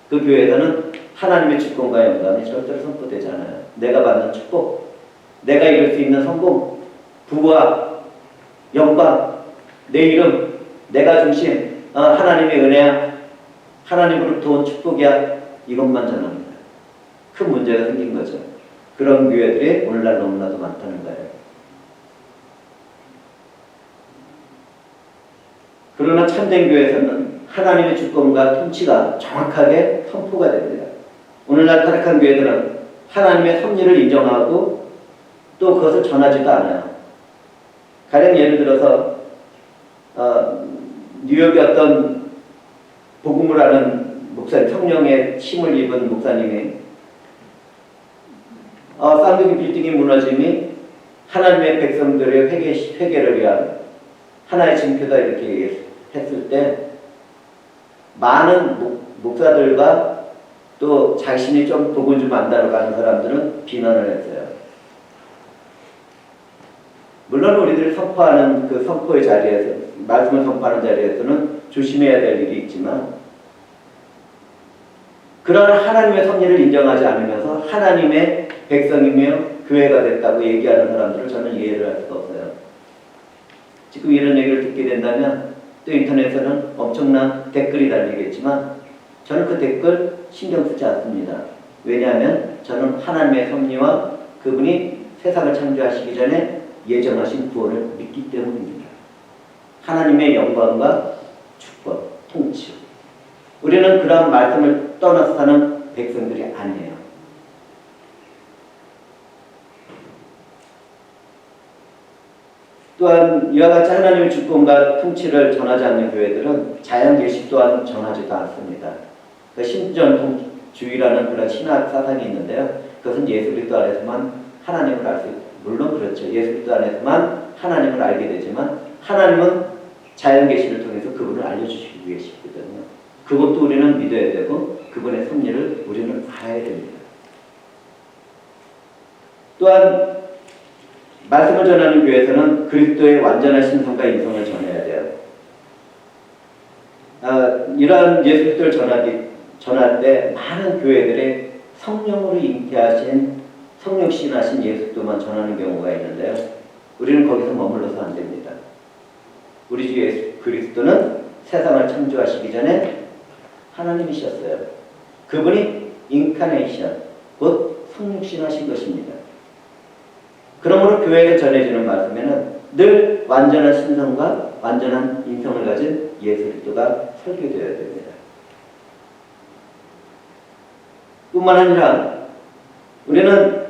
그 교회에서는 하나님의 주권과 영광이 절대로 선포되지 않아요. 내가 받는 축복, 내가 이룰 수 있는 성공, 부와 영광, 내 이름, 내가 중심, 하나님의 은혜야, 하나님으로부터 온 축복이야, 이것만 전합니다. 큰 문제가 생긴 거죠. 그런 교회들이 오늘날 너무나도 많다는 거예요. 그러나 참된 교회에서는 하나님의 주권과 통치가 정확하게 선포가 됩니다. 오늘날 타락한 교회들은 하나님의 섭리를 인정하고 또 그것을 전하지도 않아요. 가령 예를 들어서 뉴욕의 어떤 복음을 하는 목사님, 성령의 힘을 입은 목사님이 쌍둥이 빌딩이 무너짐이 하나님의 백성들의 회개를 위한 하나의 징표다 이렇게 했을 때 많은 목사들과 또 자신이 좀 복음 좀 안다고 하는 사람들은 비난을 했어요. 물론 우리들이 선포하는 그 선포의 자리에서, 말씀을 선포하는 자리에서는 조심해야 될 일이 있지만, 그런 하나님의 섭리를 인정하지 않으면서 하나님의 백성이며 교회가 됐다고 얘기하는 사람들을 저는 이해를 할 수가 없어요. 지금 이런 얘기를 듣게 된다면 또 인터넷에는 엄청난 댓글이 달리겠지만 저는 그 댓글 신경 쓰지 않습니다. 왜냐하면 저는 하나님의 섭리와 그분이 세상을 창조하시기 전에 예정하신 구원을 믿기 때문입니다. 하나님의 영광과 축복, 통치. 우리는 그런 말씀을 떠나서 사는 백성들이 아니에요. 또한 이와 같이 하나님의 주권과 통치를 전하지 않는 교회들은 자연 계시 또한 전하지도 않습니다. 그 신전통주의라는 그런 신학 사상이 있는데요. 그것은 예수 그리스도 안에서만 하나님을 알 수 있고, 물론 그렇죠. 예수 그리스도 안에서만 하나님을 알게 되지만 하나님은 자연 계시를 통해서 그분을 알려주시기 위해시거든요. 그것도 우리는 믿어야 되고 그분의 섭리를 우리는 알아야 됩니다. 또한 말씀을 전하는 교회에서는 그리스도의 완전한 신성과 인성을 전해야 돼요. 이러한 예수 그리스도를 전할 때 많은 교회들의 성령으로 잉태하신 성령 시인하신 예수 그리스도만 전하는 경우가 있는데요. 우리는 거기서 머물러서 안 됩니다. 우리 주 예수 그리스도는 세상을 창조하시기 전에 하나님이셨어요. 그분이 인카네이션, 곧 성령 시인하신 것입니다. 그러므로 교회에 전해지는 말씀에는 늘 완전한 신성과 완전한 인성을 가진 예수 그리스도가 설교되어야 됩니다. 뿐만 아니라 우리는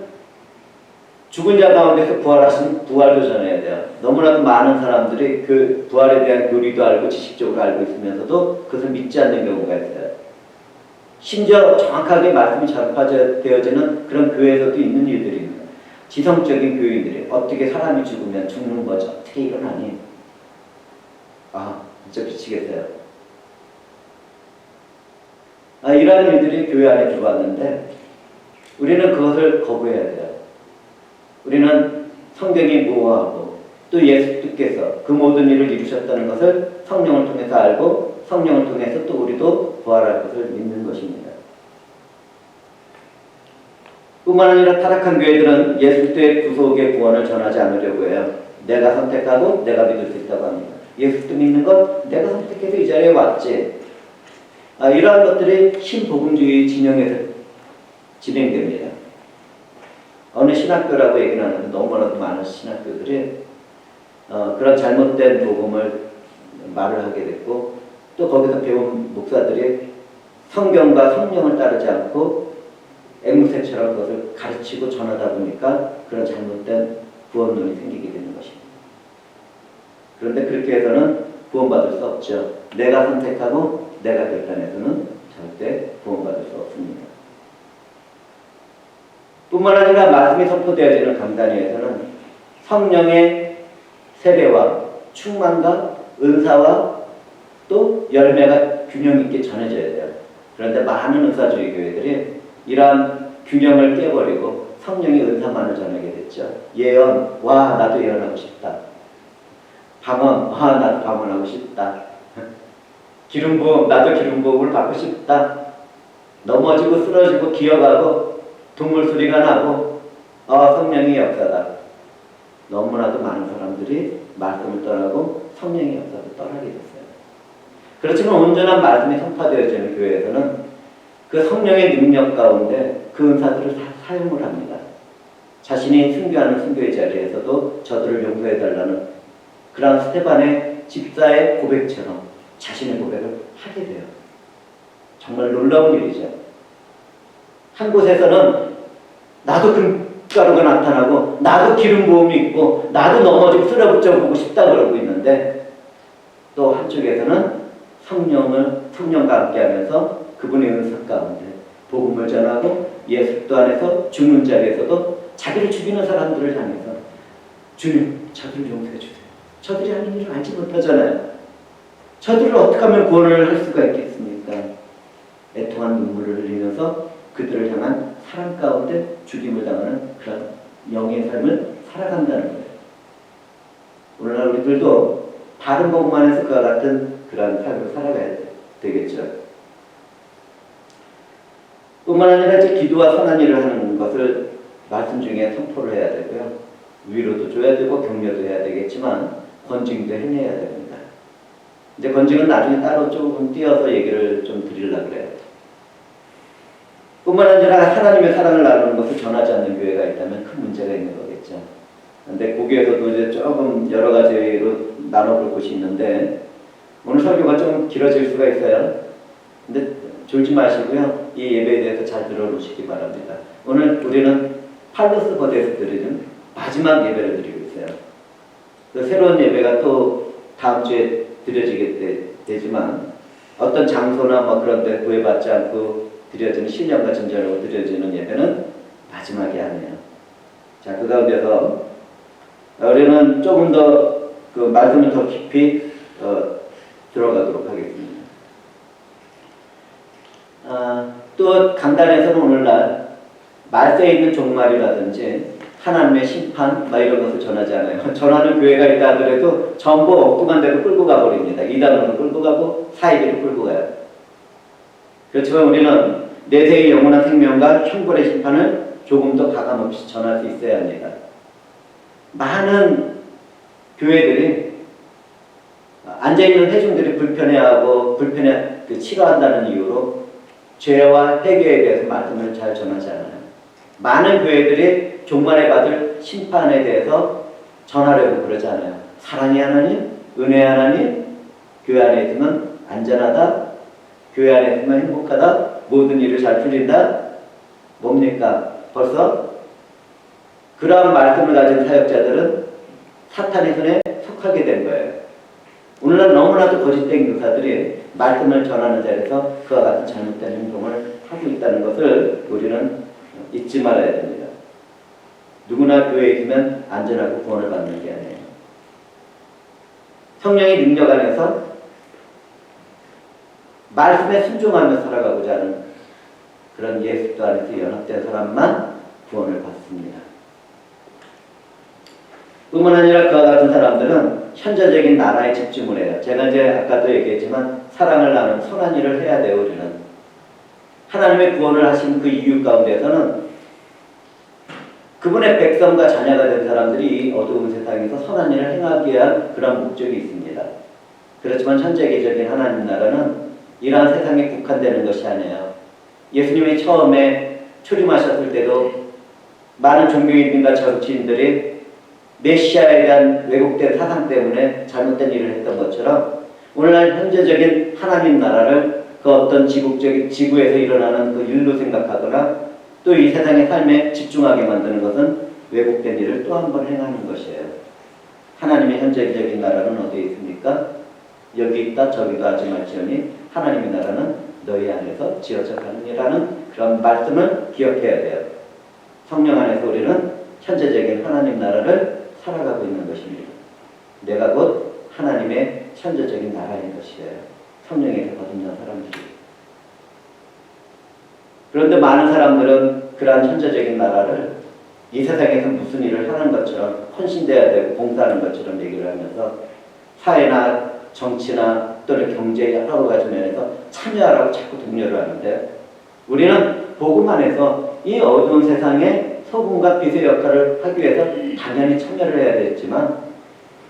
죽은 자 가운데서 부활하신 부활도 전해야 돼요. 너무나도 많은 사람들이 그 부활에 대한 교리도 알고 지식적으로 알고 있으면서도 그것을 믿지 않는 경우가 있어요. 심지어 정확하게 말씀이 전파되어지는 그런 교회에서도 있는 일들입니다. 지성적인 교인들이 어떻게 사람이 죽으면 죽는 거죠? 어떻게 일어나니? 진짜 미치겠어요. 이러한 일들이 교회 안에 들어왔는데 우리는 그것을 거부해야 돼요. 우리는 성경이 무엇하고 또 예수께서 그 모든 일을 이루셨다는 것을 성령을 통해서 알고 성령을 통해서 또 우리도 부활할 것을 믿는 것입니다. 뿐만 아니라 타락한 교회들은 예수 그리스도의 구속의 구원을 전하지 않으려고 해요. 내가 선택하고 내가 믿을 수 있다고 합니다. 예수 그리스도 믿는 것 내가 선택해서 이 자리에 왔지. 이러한 것들이 신복음주의 진영에서 진행됩니다. 어느 신학교라고 얘기를 하는데 너무나도 많은 신학교들이 그런 잘못된 복음을 말을 하게 됐고 또 거기서 배운 목사들이 성경과 성령을 따르지 않고 앵무새처럼 그것을 가르치고 전하다 보니까 그런 잘못된 구원론이 생기게 되는 것입니다. 그런데 그렇게 해서는 구원받을 수 없죠. 내가 선택하고 내가 결단해서는 절대 구원받을 수 없습니다. 뿐만 아니라 말씀이 선포되어지는 강단위에서는 성령의 세례와 충만과 은사와 또 열매가 균형 있게 전해져야 돼요. 그런데 많은 은사주의 교회들이 이러한 균형을 깨버리고 성령의 은사만을 전하게 됐죠. 예언, 와 나도 예언하고 싶다. 방언, 와 나도 방언하고 싶다. 기름부음, 나도 기름부음을 받고 싶다. 넘어지고 쓰러지고 기어가고 동물 소리가 나고 성령의 역사다. 너무나도 많은 사람들이 말씀을 떠나고 성령의 역사도 떠나게 됐어요. 그렇지만 온전한 말씀이 선포되어지는 교회에서는 그 성령의 능력 가운데 그 은사들을 다 사용을 합니다. 자신이 순교하는 순교의 자리에서도 저들을 용서해달라는 그런 스테반의 집사의 고백처럼 자신의 고백을 하게 돼요. 정말 놀라운 일이죠. 한 곳에서는 나도 금가루가 나타나고 나도 기름 부음이 있고 나도 넘어지고 쓰러붙여 보고 싶다 그러고 있는데 또 한쪽에서는 성령과 함께하면서 그분의 은사 가운데 복음을 전하고 예수 그리스도 안에서 죽는 자리에서도 자기를 죽이는 사람들을 향해서 주님 저들을 용서해 주세요. 저들이 하는 일을 알지 못하잖아요. 저들을 어떻게 하면 구원을 할 수가 있겠습니까? 통한 눈물을 흘리면서 그들을 향한 사랑 가운데 죽임을 당하는 그런 영의 삶을 살아간다는 거예요. 오늘날 우리들도 다른 복음만에서 그와 같은 그런 삶을 살아가야 되겠죠. 뿐만 아니라 이제 기도와 선한 일을 하는 것을 말씀 중에 선포를 해야 되고요. 위로도 줘야 되고 격려도 해야 되겠지만 권징도 해내야 됩니다. 이제 권징은 나중에 따로 조금 띄어서 얘기를 좀 드리려고 그래요. 뿐만 아니라 하나님의 사랑을 나누는 것을 전하지 않는 교회가 있다면 큰 문제가 있는 거겠죠. 근데 거기에서도 이제 조금 여러 가지로 나눠볼 곳이 있는데 오늘 설교가 좀 길어질 수가 있어요. 근데 졸지 마시고요. 이 예배에 대해서 잘 들어놓으시기 바랍니다. 오늘 우리는 팔로스 거대에서 드리는 마지막 예배를 드리고 있어요. 그 새로운 예배가 또 다음 주에 드려지게 되지만 어떤 장소나 뭐 그런 데 구애받지 않고 드려지는 신령과 진정으로 드려지는 예배는 마지막이 아니에요. 자, 그 가운데서 우리는 조금 더 그 말씀을 더 깊이 들어가도록 하겠습니다. 또 강단에서는 오늘날 말세에 있는 종말이라든지 하나님의 심판 이런 것을 전하지 않아요. 전하는 교회가 있다 하더라도 전부 엉뚱한 데로 끌고 가버립니다. 이단으로 끌고 가고 사이비로 끌고 가요. 그렇지만 우리는 내세의 영원한 생명과 형벌의 심판을 조금 더 가감없이 전할 수 있어야 합니다. 많은 교회들이 앉아있는 회중들이 불편해하고 싫어한다는 이유로 죄와 회개에 대해서 말씀을 잘 전하지 않아요. 많은 교회들이 종말에 받을 심판에 대해서 전하려고 그러지 않아요. 사랑의 하나님, 은혜의 하나님, 교회 안에 있으면 안전하다, 교회 안에 있으면 행복하다, 모든 일을 잘 풀린다. 뭡니까? 벌써 그러한 말씀을 가진 사역자들은 사탄의 손에 속하게 된 거예요. 오늘날 너무나도 거짓된 교사들이 말씀을 전하는 자리에서 그와 같은 잘못된 행동을 하고 있다는 것을 우리는 잊지 말아야 됩니다. 누구나 교회에 있으면 안전하고 구원을 받는 게 아니에요. 성령의 능력 안에서 말씀에 순종하며 살아가고자 하는 그런 예수도 안에서 연합된 사람만 구원을 받습니다. 뿐만 아니라 그와 같은 사람들은 현재적인 나라에 집중을 해요. 제가 이제 아까도 얘기했지만 사랑을 나누는 선한 일을 해야 돼요. 우리는 하나님의 구원을 하신 그 이유 가운데서는 그분의 백성과 자녀가 된 사람들이 어두운 세상에서 선한 일을 행하기 위한 그런 목적이 있습니다. 그렇지만 현재적인 하나님 나라는 이러한 세상에 국한되는 것이 아니에요. 예수님이 처음에 초림하셨을 때도 많은 종교인들과 정치인들이 메시아에 대한 왜곡된 사상 때문에 잘못된 일을 했던 것처럼 오늘날 현재적인 하나님 나라를 그 어떤 지구에서 일어나는 그 일로 생각하거나 또 이 세상의 삶에 집중하게 만드는 것은 왜곡된 일을 또 한 번 행하는 것이에요. 하나님의 현재적인 나라는 어디에 있습니까? 여기 있다 저기도 하지 말지어니 하나님의 나라는 너희 안에서 지어져 가느니라는 그런 말씀을 기억해야 돼요. 성령 안에서 우리는 현재적인 하나님 나라를 살아가고 있는 것입니다. 내가 곧 하나님의 현재적인 나라인 것이에요. 성령에서 거듭난 사람들이. 그런데 많은 사람들은 그러한 현재적인 나라를 이 세상에서 무슨 일을 하는 것처럼 헌신돼야 되고 봉사하는 것처럼 얘기를 하면서 사회나 정치나 또는 경제 여러 가지 면에서 참여하라고 자꾸 독려를 하는데 우리는 복음 안에서 이 어두운 세상에 소금과 빛의 역할을 하기 위해서 당연히 참여를 해야 되겠지만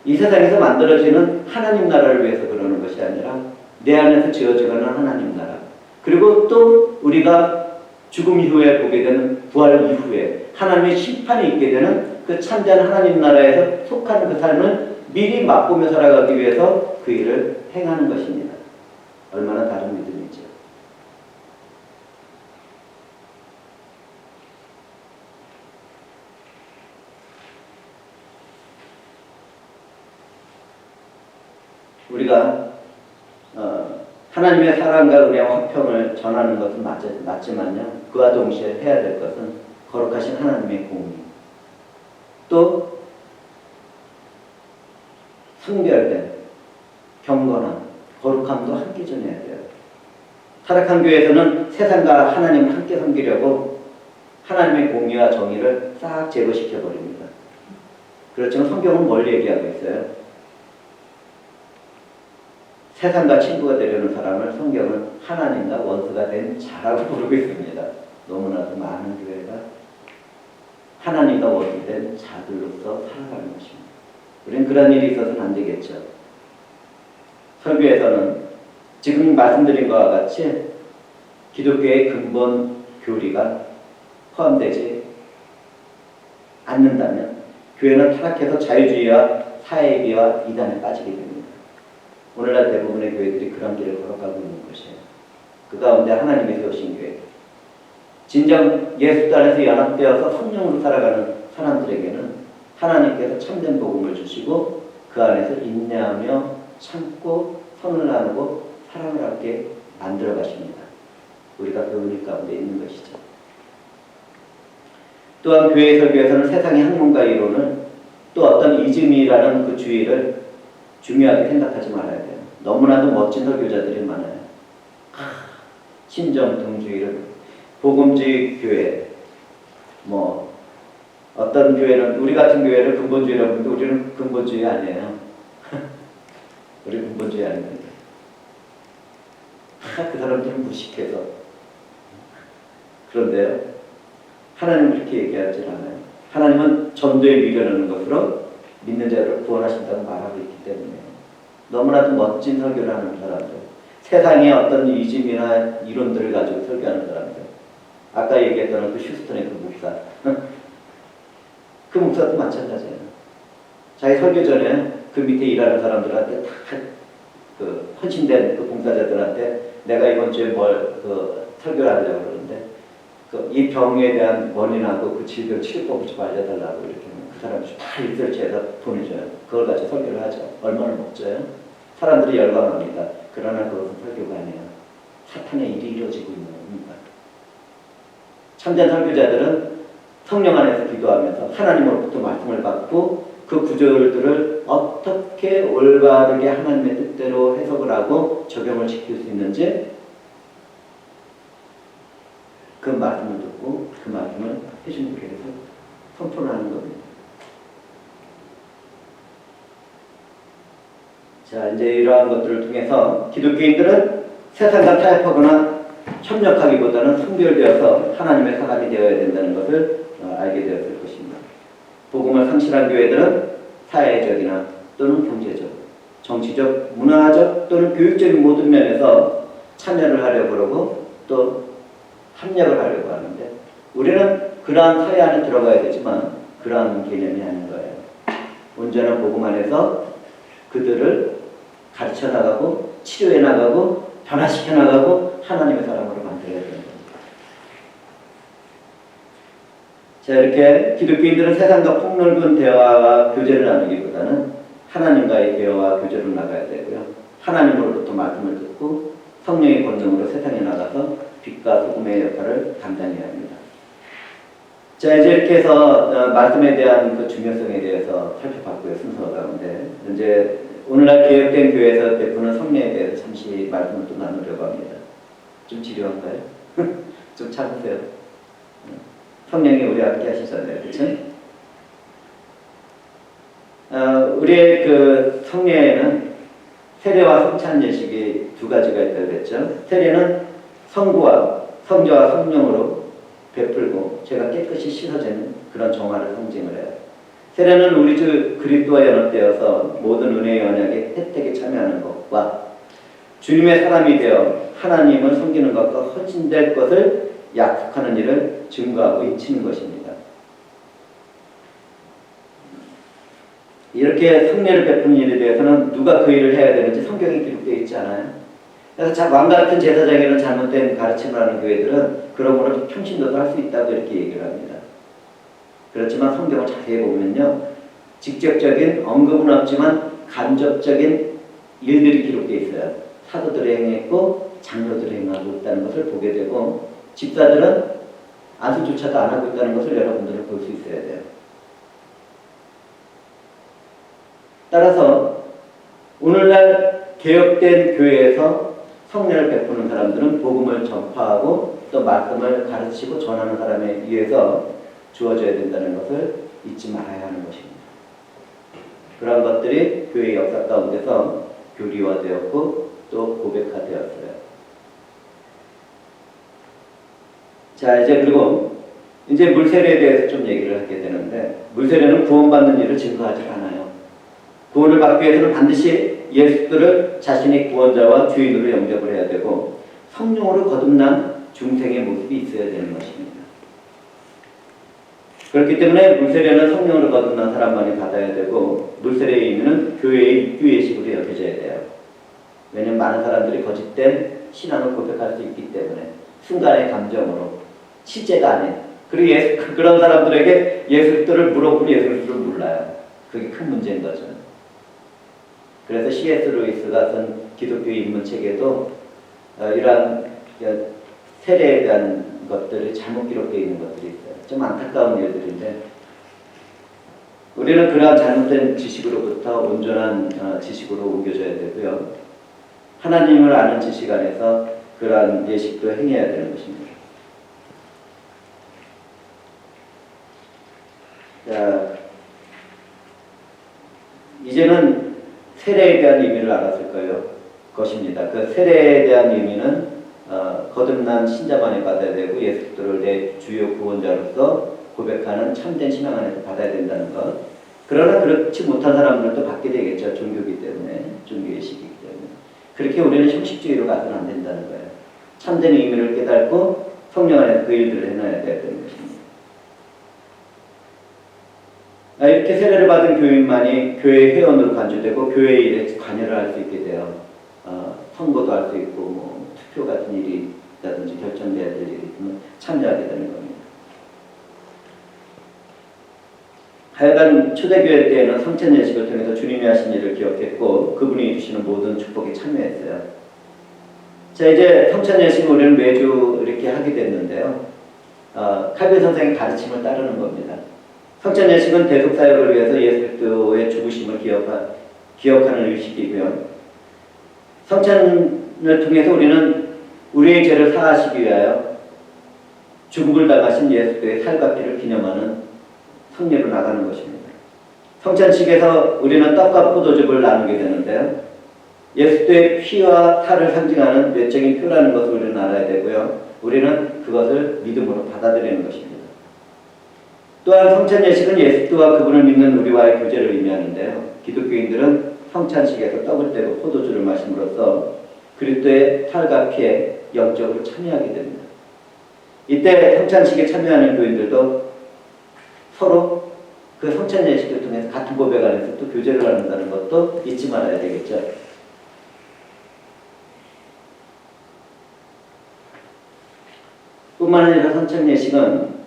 이 세상에서 만들어지는 하나님 나라를 위해서 그러는 것이 아니라 내 안에서 지어지는 하나님 나라 그리고 또 우리가 죽음 이후에 보게 되는 부활 이후에 하나님의 심판이 있게 되는 그 참된 하나님 나라에서 속하는 그 삶을 미리 맛보며 살아가기 위해서 그 일을 행하는 것입니다. 얼마나 다른 믿음이죠. 우리가 하나님의 사랑과 은혜와 화평을 전하는 것은 맞지만요. 그와 동시에 해야 될 것은 거룩하신 하나님의 공의 또 성별된 경건한 거룩함도 함께 전해야 돼요. 타락한 교회에서는 세상과 하나님을 함께 섬기려고 하나님의 공의와 정의를 싹 제거시켜버립니다. 그렇지만 성경은 뭘 얘기하고 있어요? 세상과 친구가 되려는 사람을 성경은 하나님과 원수가 된 자라고 부르고 있습니다. 너무나도 많은 교회가 하나님과 원수된 자들로서 살아가는 것입니다. 우리는 그런 일이 있어서는 안 되겠죠. 설교에서는 지금 말씀드린 것과 같이 기독교의 근본 교리가 포함되지 않는다면 교회는 타락해서 자유주의와 사회비와 이단에 빠지게 됩니다. 오늘날 대부분의 교회들이 그런 길을 걸어가고 있는 것이에요. 그 가운데 하나님이 세우신 교회, 진정 예수 안에서 연합되어서 성령으로 살아가는 사람들에게는 하나님께서 참된 복음을 주시고 그 안에서 인내하며 참고 선을 나누고 사랑을 함께 만들어 가십니다. 우리가 배운 일 가운데 있는 것이죠. 또한 교회 설교에서는 세상의 학문과 이론을 또 어떤 이즘이라는 그 주의를 중요하게 생각하지 말아야 돼요. 너무나도 멋진 설교자들이 많아요. 신정통주의를 복음주의 교회, 뭐 어떤 교회는 우리 같은 교회를 근본주의라고 하는데 우리는 근본주의 아니에요. 우리 근본주의 아닙니다. 그 사람들은 무식해서. 그런데요, 하나님은 그렇게 얘기하지 않아요. 하나님은 전도에 미련하는 것으로 믿는 자를 구원하신다고 말하고 있기 때문에 너무나도 멋진 설교를 하는 사람들, 세상의 어떤 이즘이나 이론들을 가지고 설교하는 사람들, 아까 얘기했던 그 휴스턴의 그 목사, 그 목사도 마찬가지예요. 자기 설교 전에 그 밑에 일하는 사람들한테 다 그 헌신된 그 봉사자들한테 내가 이번 주에 설교를 하려고 그러는데 이 병에 대한 원인하고 그 질병 치료법을 좀 알려달라고 이렇게 그 사람들이 다 리서치해서 보내줘요. 그걸 가지고 설교를 하죠. 얼마나 멋져요? 사람들이 열광합니다. 그러나 그것은 설교가 아니에요. 사탄의 일이 이루어지고 있는 겁니다. 참된 설교자들은 성령 안에서 기도하면서 하나님으로부터 말씀을 받고 그 구절들을 어떻게 올바르게 하나님의 뜻대로 해석을 하고 적용을 시킬 수 있는지 그 말씀을 듣고 그 말씀을 해주는 교회에서 선포하는 겁니다. 자, 이제 이러한 것들을 통해서 기독교인들은 세상과 타협하거나 협력하기보다는 성별되어서 하나님의 사람이 되어야 된다는 것을 알게 되었을 것입니다. 복음을 상실한 교회들은 사회적이나 또는 경제적, 정치적, 문화적 또는 교육적인 모든 면에서 참여를 하려고 그러고 또 협력을 하려고 하는데 우리는 그러한 사회 안에 들어가야 되지만 그러한 개념이 아닌 거예요. 온전한 복음 안에서 그들을 가르쳐 나가고 치료해 나가고 변화시켜 나가고 하나님의 사람으로 만들어야 되는 겁니다. 자, 이렇게 기독교인들은 세상과 폭넓은 대화와 교제를 나누기보다는 하나님과의 대화와 교제로 나가야 되고요. 하나님으로부터 말씀을 듣고 성령의 권능으로 세상에 나가서 빛과 소금의 역할을 감당해야 합니다. 자, 이제 이렇게 해서 말씀에 대한 그 중요성에 대해서 살펴봤고요. 순서 가운데 이제 오늘날 개혁된 교회에서 베푸는 성령에 대해서 잠시 말씀을 또 나누려고 합니다. 좀 지루한가요? 좀 참으세요. 성령이 우리 함께 하시잖아요. 그렇죠? 우리의 그 성례에는 세례와 성찬 예식이 두 가지가 있다고 그랬죠. 세례는 성부와 성자와 성령으로 베풀고 죄가 깨끗이 씻어지는 그런 정화를 상징을 해요. 세례는 우리 주 그리스도와 연합되어서 모든 은혜의 언약의 혜택에 참여하는 것과 주님의 사람이 되어 하나님을 섬기는 것과 헌신될 것을 약속하는 일을 증거하고 잊히는 것입니다. 이렇게 성례를 베푸는 일에 대해서는 누가 그 일을 해야 되는지 성경에 기록되어 있지 않아요. 그래서 왕 같은 제사장에는 잘못된 가르침을 하는 교회들은 그런 거를 평신도도 할 수 있다고 이렇게 얘기를 합니다. 그렇지만 성경을 자세히 보면요, 직접적인 언급은 없지만 간접적인 일들이 기록되어 있어요. 사도들이 행했고 장로들이 행하고 있다는 것을 보게 되고 집사들은 안수조차도 안 하고 있다는 것을 여러분들은 볼 수 있어야 돼요. 따라서 오늘날 개혁된 교회에서 성례를 베푸는 사람들은 복음을 전파하고 또 말씀을 가르치고 전하는 사람에 의해서 주어져야 된다는 것을 잊지 말아야 하는 것입니다. 그런 것들이 교회의 역사 가운데서 교리화되었고 또 고백화되었어요. 자, 그리고 물세례에 대해서 좀 얘기를 하게 되는데, 물세례는 구원받는 일을 증거하지 않아요. 구원을 받기 위해서는 반드시 예수를 자신의 구원자와 주인으로 영접을 해야 되고 성령으로 거듭난 중생의 모습이 있어야 되는 것입니다. 그렇기 때문에 물세례는 성령으로 거듭난 사람만이 받아야 되고, 물세례의 의미는 교회의 입교예식으로 여겨져야 돼요. 왜냐하면 많은 사람들이 거짓된 신앙을 고백할 수 있기 때문에, 순간의 감정으로 실제가 아닌, 그리고 그런 사람들에게 예수 그리스도를 물어보면 예수 그리스도를 몰라요. 그게 큰 문제인 거죠. 그래서 C.S. 루이스가 쓴 기독교 입문책에도 이러한 세례에 대한 것들이 잘못 기록되어 있는 것들이 있어요. 좀 안타까운 일들인데, 우리는 그러한 잘못된 지식으로부터 온전한 지식으로 옮겨줘야 되고요. 하나님을 아는 지식 안에서 그러한 예식도 행해야 되는 것입니다. 자, 이제는 세례에 대한 의미를 알았을 것입니다. 그 세례에 대한 의미는 거듭난 신자만이 받아야 되고 예수 그리스도를 내 주요 구원자로서 고백하는 참된 신앙 안에서 받아야 된다는 것. 그러나 그렇지 못한 사람들도 받게 되겠죠. 종교이기 때문에, 종교의 시기이기 때문에. 그렇게 우리는 형식주의로 가서는 안 된다는 거예요. 참된 의미를 깨닫고 성령 안에서 그 일들을 해놔야 되는 것입니다. 이렇게 세례를 받은 교인만이 교회 회원으로 간주되고 교회 일에 관여를 할 수 있게 돼요. 선거도 할 수 있고 투표 같은 일이 있다든지 결정돼야 될 일이 있으면 참여하게 되는 겁니다. 하여간 초대교회 때에는 성찬 예식을 통해서 주님이 하신 일을 기억했고 그분이 주시는 모든 축복에 참여했어요. 자, 이제 성찬 예식을 우리는 매주 이렇게 하게 됐는데요. 칼빈 선생의 가르침을 따르는 겁니다. 성찬 예식은 대속 사역을 위해서 예수 그리스도의 죽으심을 기억하는 의식이고요. 성찬을 통해서 우리는 우리의 죄를 사하시기 위하여 죽음을 당하신 예수의 살과 피를 기념하는 성례로 나가는 것입니다. 성찬식에서 우리는 떡과 포도즙을 나누게 되는데요. 예수의 피와 살을 상징하는 외적인 표라는 것을 우리는 알아야 되고요. 우리는 그것을 믿음으로 받아들이는 것입니다. 또한 성찬 예식은 예수와 그분을 믿는 우리와의 교제를 의미하는데요. 기독교인들은 성찬식에서 떡을 떼고 포도주를 마심으로써 그리스도의 살과 피에 영적으로 참여하게 됩니다. 이때 성찬식에 참여하는 교인들도 서로 그 성찬 예식을 통해서 같은 고백 안에서 또 교제를 나눈다는 것도 잊지 말아야 되겠죠. 뿐만 아니라 성찬 예식은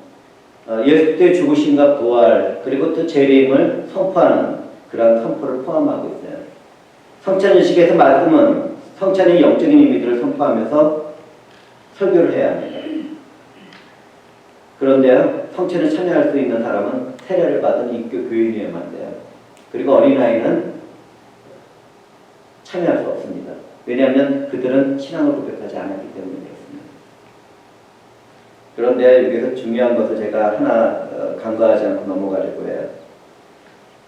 예수의 죽으심과 부활 그리고 또 재림을 선포하는 그런 선포를 포함하고 있어요. 성찬 예식에서 말씀은 성찬의 영적인 의미들을 선포하면서 설교를 해야 합니다. 그런데요, 성찬에 참여할 수 있는 사람은 세례를 받은 입교 교인이어야만 돼요. 그리고 어린아이는 참여할 수 없습니다. 왜냐하면 그들은 신앙을 고백하지 않았기 때문에 그렇습니다. 그런데 여기서 중요한 것을 제가 하나 간과하지 않고 넘어가려고 해요.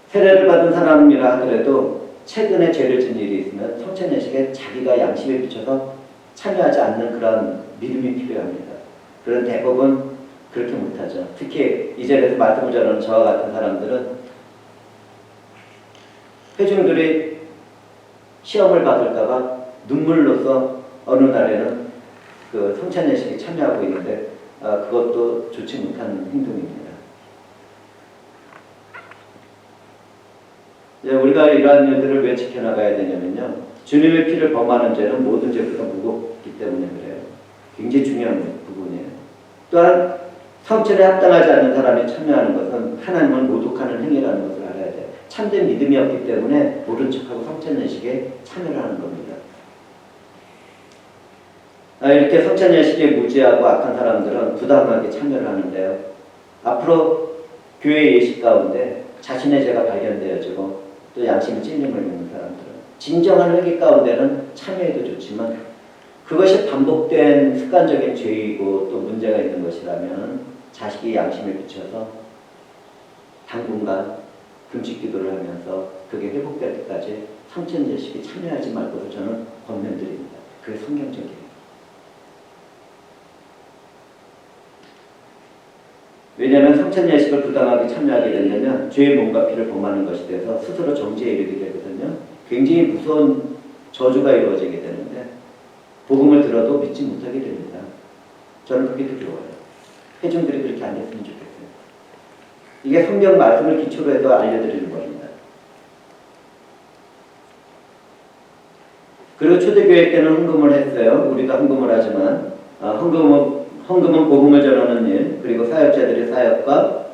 세례를 받은 사람이라 하더라도 최근에 죄를 진 일이 있으면 성찬 예식에 자기가 양심에 비춰서 참여하지 않는 그런 믿음이 필요합니다. 그런 대부분 그렇게 못하죠. 특히 이 자리에서 말씀을 전하는 저와 같은 사람들은 회중들이 시험을 받을까봐 눈물로써 어느 날에는 그 성찬 예식에 참여하고 있는데 그것도 좋지 못한 행동입니다. 우리가 이러한 일들을 왜 지켜나가야 되냐면요. 주님의 피를 범하는 죄는 모든 죄보다 무겁기 때문에 그래요. 굉장히 중요한 부분이에요. 또한 성찬에 합당하지 않는 사람이 참여하는 것은 하나님을 모독하는 행위라는 것을 알아야 돼요. 참된 믿음이 없기 때문에 모른 척하고 성찬 예식에 참여를 하는 겁니다. 이렇게 성찬 예식에 무지하고 악한 사람들은 부당하게 참여를 하는데요. 앞으로 교회 예식 가운데 자신의 죄가 발견되어지고 또 양심의 찔림을 입는 사람들은 진정한 회개 가운데는 참여해도 좋지만 그것이 반복된 습관적인 죄이고 또 문제가 있는 것이라면 자식이 양심에 비춰서 당분간 금식 기도를 하면서 그게 회복될 때까지 성천예식에 참여하지 말고도 저는 권면드립니다. 그게 성경적이에요. 왜냐하면 성천예식을 부당하게 참여하게 되면 죄의 몸과 피를 범하는 것이 돼서 스스로 정죄에 이르게 되거든요. 굉장히 무서운 저주가 이루어지게 되는데 복음을 들어도 믿지 못하게 됩니다. 저는 그게 두려워요. 회중들이 그렇게 안 했으면 좋겠어요. 이게 성경 말씀을 기초로 해서 알려드리는 겁니다. 그리고 초대교회 때는 헌금을 했어요. 우리도 헌금을 하지만 헌금은 복음을 전하는 일, 그리고 사역자들의 사역과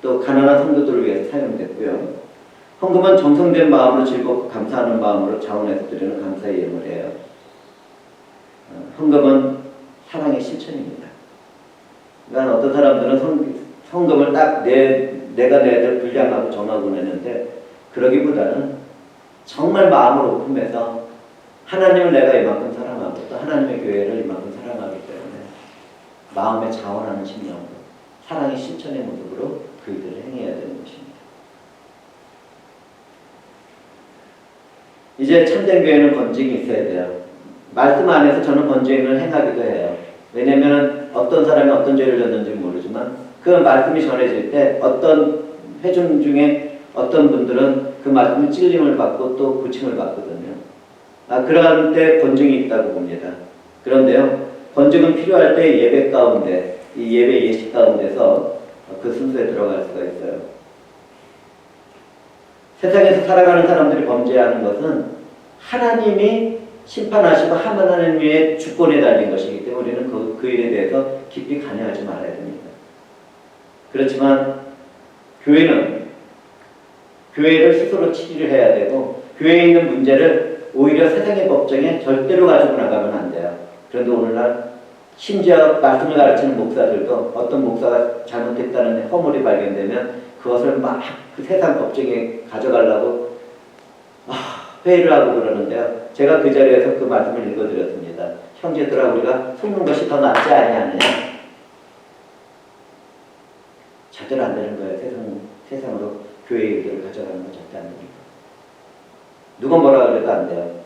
또 가난한 성도들을 위해서 사용됐고요. 헌금은 정성된 마음으로 즐겁고 감사하는 마음으로 자원해서 드리는 감사의 예물이에요. 헌금은 사랑의 실천입니다. 그러니까 어떤 사람들은 헌금을 딱 내가 내들 분량하고 정하고 내는데 그러기보다는 정말 마음을 오픈해서 하나님을 내가 이만큼 사랑하고 또 하나님의 교회를 이만큼 사랑하기 때문에 마음에 자원하는 심령으로 사랑의 실천의 모습으로 그 일을 행해야 되는 것입니다. 이제 참된 교회는 건증이 있어야 돼요. 말씀 안에서 저는 건증을 행하기도 해요. 왜냐하면 어떤 사람이 어떤 죄를 졌는지 모르지만 그 말씀이 전해질 때 어떤 회중 중에 어떤 분들은 그 말씀에 찔림을 받고 또 고침을 받거든요. 그럴 때 건증이 있다고 봅니다. 그런데요, 건증은 필요할 때 예배 가운데, 이 예배 예식 가운데서 그 순서에 들어갈 수가 있어요. 세상에서 살아가는 사람들이 범죄하는 것은 하나님이 심판하시고 하나님의 주권에 달린 것이기 때문에 우리는 그 일에 대해서 깊이 관여하지 말아야 됩니다. 그렇지만 교회는 교회를 스스로 치리를 해야 되고 교회에 있는 문제를 오히려 세상의 법정에 절대로 가지고 나가면 안 돼요. 그런데 오늘날 심지어 말씀을 가르치는 목사들도 어떤 목사가 잘못했다는 허물이 발견되면 그것을 막 그 세상 법정에 가져가려고 회의를 하고 그러는데요. 제가 그 자리에서 그 말씀을 읽어드렸습니다. 형제들아, 우리가 속는 것이 더 낫지 아니하느냐. 절대로 안 되는 거예요. 세상으로 교회의 일들을 가져가는 건 절대 안 됩니다. 누가 뭐라 그래도 안 돼요.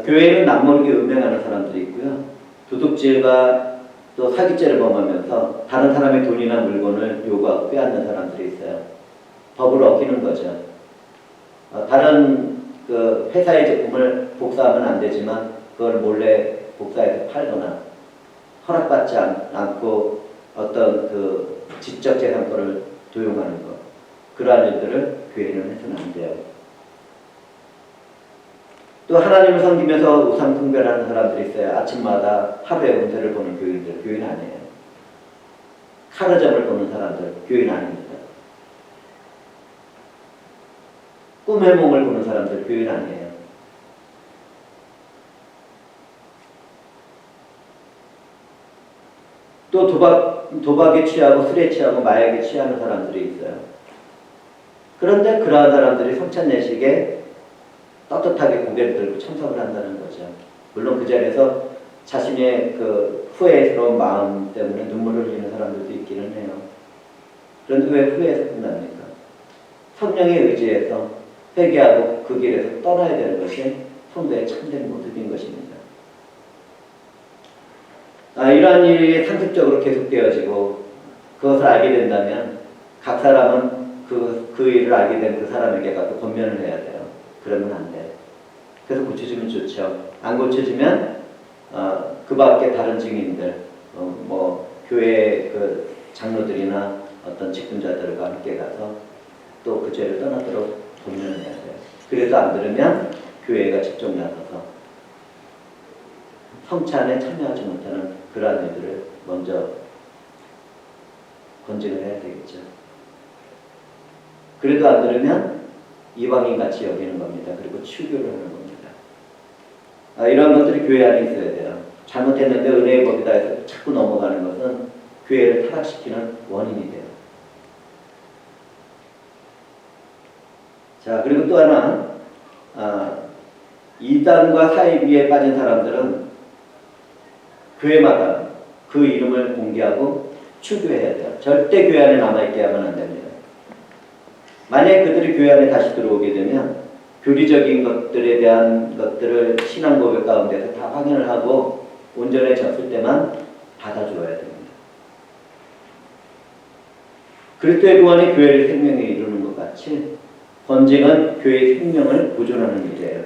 교회에는 남모르게 음행하는 사람들이 있고요. 도둑질과 또 사기죄를 범하면서 다른 사람의 돈이나 물건을 요구하고 빼앗는 사람들이 있어요. 법을 어기는 거죠. 다른 그 회사의 제품을 복사하면 안 되지만 그걸 몰래 복사해서 팔거나 허락받지 않고 어떤 그 지적 재산권을 도용하는 것, 그러한 일들을 교회는 해서는 안 돼요. 또 하나님을 섬기면서 우상 숭배하는 사람들이 있어요. 아침마다 하루의 운세를 보는 교인들, 교인 아니에요. 카르점을 보는 사람들, 교인 아닙니다. 꿈의夢을 보는 사람들, 교인 아니에요. 또 도박에 취하고 술에 취하고 마약에 취하는 사람들이 있어요. 그런데 그러한 사람들이 성찬예식에 떳떳하게 고개를 들고 참석을 한다는 거죠. 물론 그 자리에서 자신의 그 후회스러운 마음 때문에 눈물을 흘리는 사람들도 있기는 해요. 그런데 왜 후회해서 끝납니까? 성령에 의지해서 회개하고 그 길에서 떠나야 되는 것이 성도의 참된 모습인 것입니다. 이러한 일이 상습적으로 계속되어지고 그것을 알게 된다면 각 사람은 그 일을 알게 된 그 사람에게 가서 권면을 해야 돼요. 그러면 안 돼요. 그래서 고쳐지면 좋죠. 안 고쳐지면 그 밖에 다른 증인들, 교회 그 장로들이나 어떤 직분자들과 함께 가서 또 그 죄를 떠나도록 권면을 해야 돼요. 그래도 안 들으면 교회가 직접 나서서 성찬에 참여하지 못하는 그러한 일들을 먼저 건진을 해야 되겠죠. 그래도 안 들으면 이방인같이 여기는 겁니다. 그리고 추교를 하는 겁니다. 이런 것들이 교회 안에 있어야 돼요. 잘못했는데 은혜의 법이다 해서 자꾸 넘어가는 것은 교회를 타락시키는 원인이 돼요. 자, 그리고 또 하나, 이단과 사이비에 빠진 사람들은 교회마다 그 이름을 공개하고 추교해야 돼요. 절대 교회 안에 남아있게 하면 안 됩니다. 만약에 그들이 교회 안에 다시 들어오게 되면 교리적인 것들에 대한 것들을 신앙 고백 가운데서 다 확인을 하고 온전해졌을 때만 받아줘야 됩니다. 그리스도의 구원이 교회를 생명에 이루는 것 같이 번증은 교회의 생명을 보존하는 일이에요.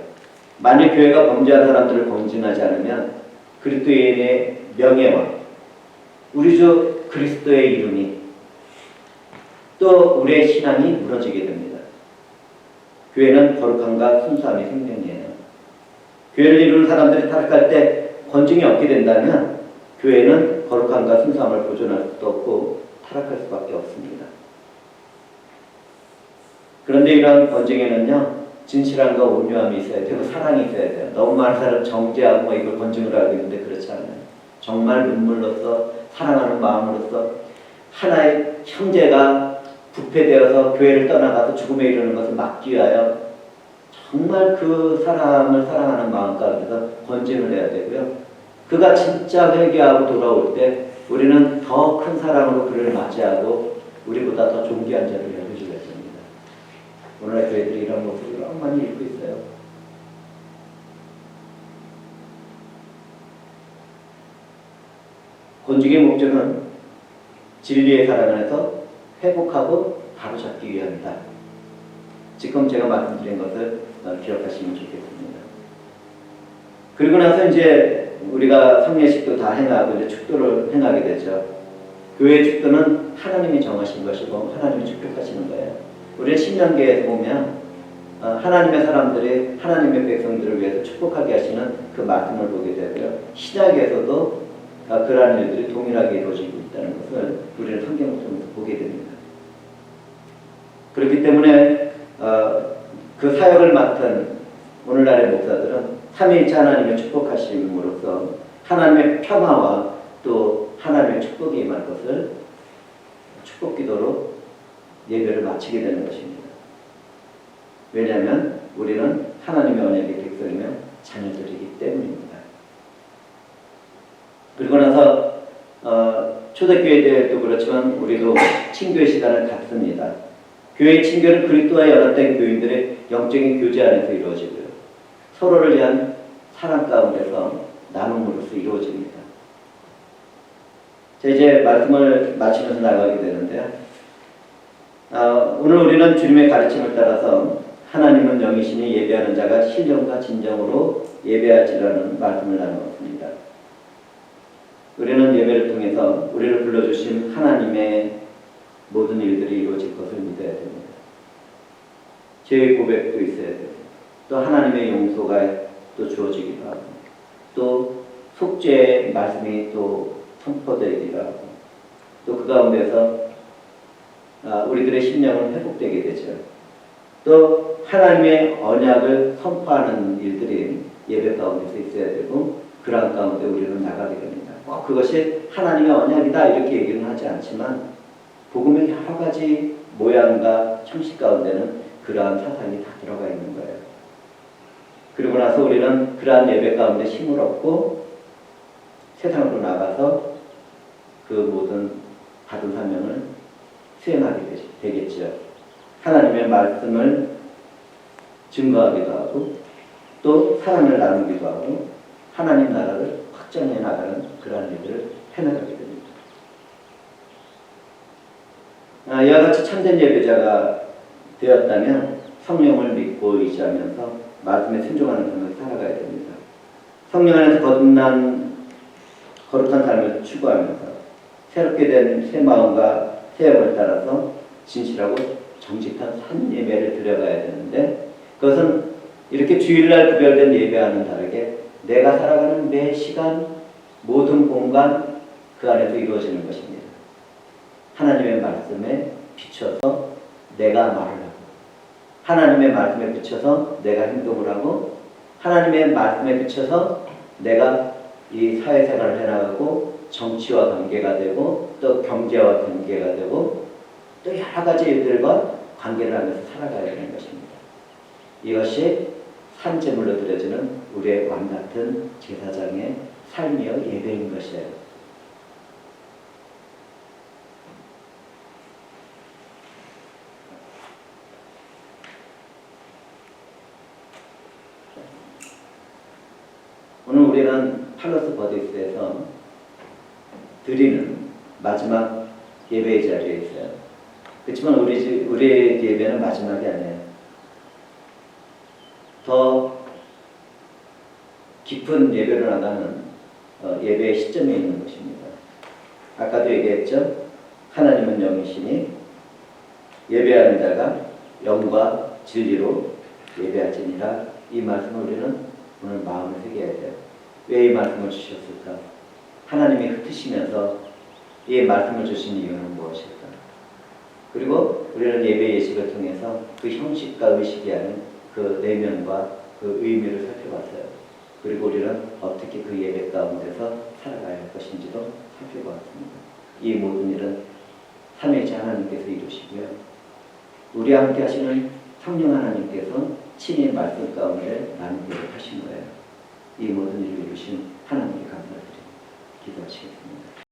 만약 교회가 범죄한 사람들을 건진하지 않으면 그리스도인의 명예와 우리 주 그리스도의 이름이 또 우리의 신앙이 무너지게 됩니다. 교회는 거룩함과 순수함이 생명이에요. 교회를 이루는 사람들이 타락할 때 건증이 없게 된다면 교회는 거룩함과 순수함을 보존할 수도 없고 타락할 수밖에 없습니다. 그런데 이러한 건증에는요, 진실함과 온유함이 있어야 되고 사랑이 있어야 돼요. 너무 많은 사람 정죄하고 이걸 건증을 하고 있는데 그렇지 않아요. 정말 눈물로써 사랑하는 마음으로써 하나의 형제가 부패되어서 교회를 떠나가서 죽음에 이르는 것을 막기 위하여 정말 그 사람을 사랑하는 마음 가운데서 건증을 해야 되고요. 그가 진짜 회개하고 돌아올 때 우리는 더 큰 사랑으로 그를 맞이하고 우리보다 더 존귀한 자를 여겨주려 했습니다. 오늘날 교회들이 이런 모습을 너무 많이 읽고 있어요. 건증의 목적은 진리의 사랑을 해서 회복하고 바로잡기 위함이다. 지금 제가 말씀드린 것을 기억하시면 좋겠습니다. 그리고 나서 이제 우리가 성례식도 다 행하고 이제 축도를 행하게 되죠. 교회 축도는 하나님이 정하신 것이고 하나님이 축복하시는 거예요. 우리는 신명기에서 보면 하나님의 사람들이 하나님의 백성들을 위해서 축복하게 하시는 그 말씀을 보게 되고요. 신약에서도 그러한 일들이 동일하게 이루어지고 있다는 것을 우리는 성경을 통해서 보게 됩니다. 그렇기 때문에 그 사역을 맡은 오늘날의 목사들은 삼위일체 하나님의 축복하심으로써 하나님의 평화와 또 하나님의 축복이 임할 것을 축복기도로 예배를 마치게 되는 것입니다. 왜냐하면 우리는 하나님의 언약의 백성이며 자녀들이기 때문입니다. 그리고 나서 초대교회들도 그렇지만 우리도 친교의 시간을 갖습니다. 교회의 친교는 그리스도와 연합된 교인들의 영적인 교제 안에서 이루어지고요. 서로를 위한 사랑 가운데서 나눔으로써 이루어집니다. 자, 이제 말씀을 마치면서 나가게 되는데요. 오늘 우리는 주님의 가르침을 따라서 하나님은 영이시니 예배하는 자가 신령과 진정으로 예배할지라는 말씀을 나누었습니다. 우리는 예배를 통해서 우리를 불러주신 하나님의 모든 일들이 이루어질 것을 믿어야 됩니다. 죄의 고백도 있어야 되고 또 하나님의 용서가 또 주어지기도 하고 또 속죄의 말씀이 또 선포되기도 하고 또 그 가운데서 우리들의 심령은 회복되게 되죠. 또 하나님의 언약을 선포하는 일들이 예배 가운데서 있어야 되고 그런 가운데 우리는 나가게 됩니다. 그것이 하나님의 언약이다 이렇게 얘기는 하지 않지만 복음의 여러 가지 모양과 형식 가운데는 그러한 사상이 다 들어가 있는 거예요. 그리고 나서 우리는 그러한 예배 가운데 힘을 얻고 세상으로 나가서 그 모든 받은 사명을 수행하게 되겠죠. 하나님의 말씀을 증거하기도 하고 또 사랑을 나누기도 하고 하나님 나라를 확장해 나가는 그러한 일들을 해나가게 됩니다. 이와 같이 참된 예배자가 되었다면 성령을 믿고 의지하면서 말씀에 순종하는 삶을 살아가야 됩니다. 성령 안에서 거룩한 삶을 추구하면서 새롭게 된 새 마음과 새 영을 따라서 진실하고 정직한 산 예배를 드려가야 되는데 그것은 이렇게 주일날 구별된 예배와는 다르게 내가 살아가는 매 시간 모든 공간 그 안에서 이루어지는 것입니다. 하나님의 말씀에 비춰서 내가 말을 하고 하나님의 말씀에 비춰서 내가 행동을 하고 하나님의 말씀에 비춰서 내가 이 사회생활을 해나가고 정치와 관계가 되고 또 경제와 관계가 되고 또 여러 가지 일들과 관계를 하면서 살아가야 되는 것입니다. 이것이 산제물로 드려지는 우리의 왕 같은 제사장의 삶이요 예배인 것이에요. 오늘 우리는 팔로스 버디스에서 드리는 마지막 예배의 자리에 있어요. 그렇지만 우리의 예배는 마지막이 아니에요. 더 깊은 예배로 나가는 예배의 시점에 있는 것입니다. 아까도 얘기했죠. 하나님은 영이시니 예배하는 자가 영과 진리로 예배하지니라. 이 말씀을 우리는 오늘 마음에 새겨야 돼요. 왜 이 말씀을 주셨을까? 하나님이 흩으시면서 이 말씀을 주신 이유는 무엇일까? 그리고 우리는 예배 예식을 통해서 그 형식과 의식이 아닌 그 내면과 그 의미를 살펴봤어요. 그리고 우리는 어떻게 그 예배 가운데서 살아가야 할 것인지도 살펴보았습니다. 이 모든 일은 삼위일체 하나님께서 이루시고요. 우리와 함께 하시는 성령 하나님께서 친히 말씀 가운데 나누도록 하신 거예요. 이 모든 일을 이루신 하나님께 감사드립니다. 기도하시겠습니다.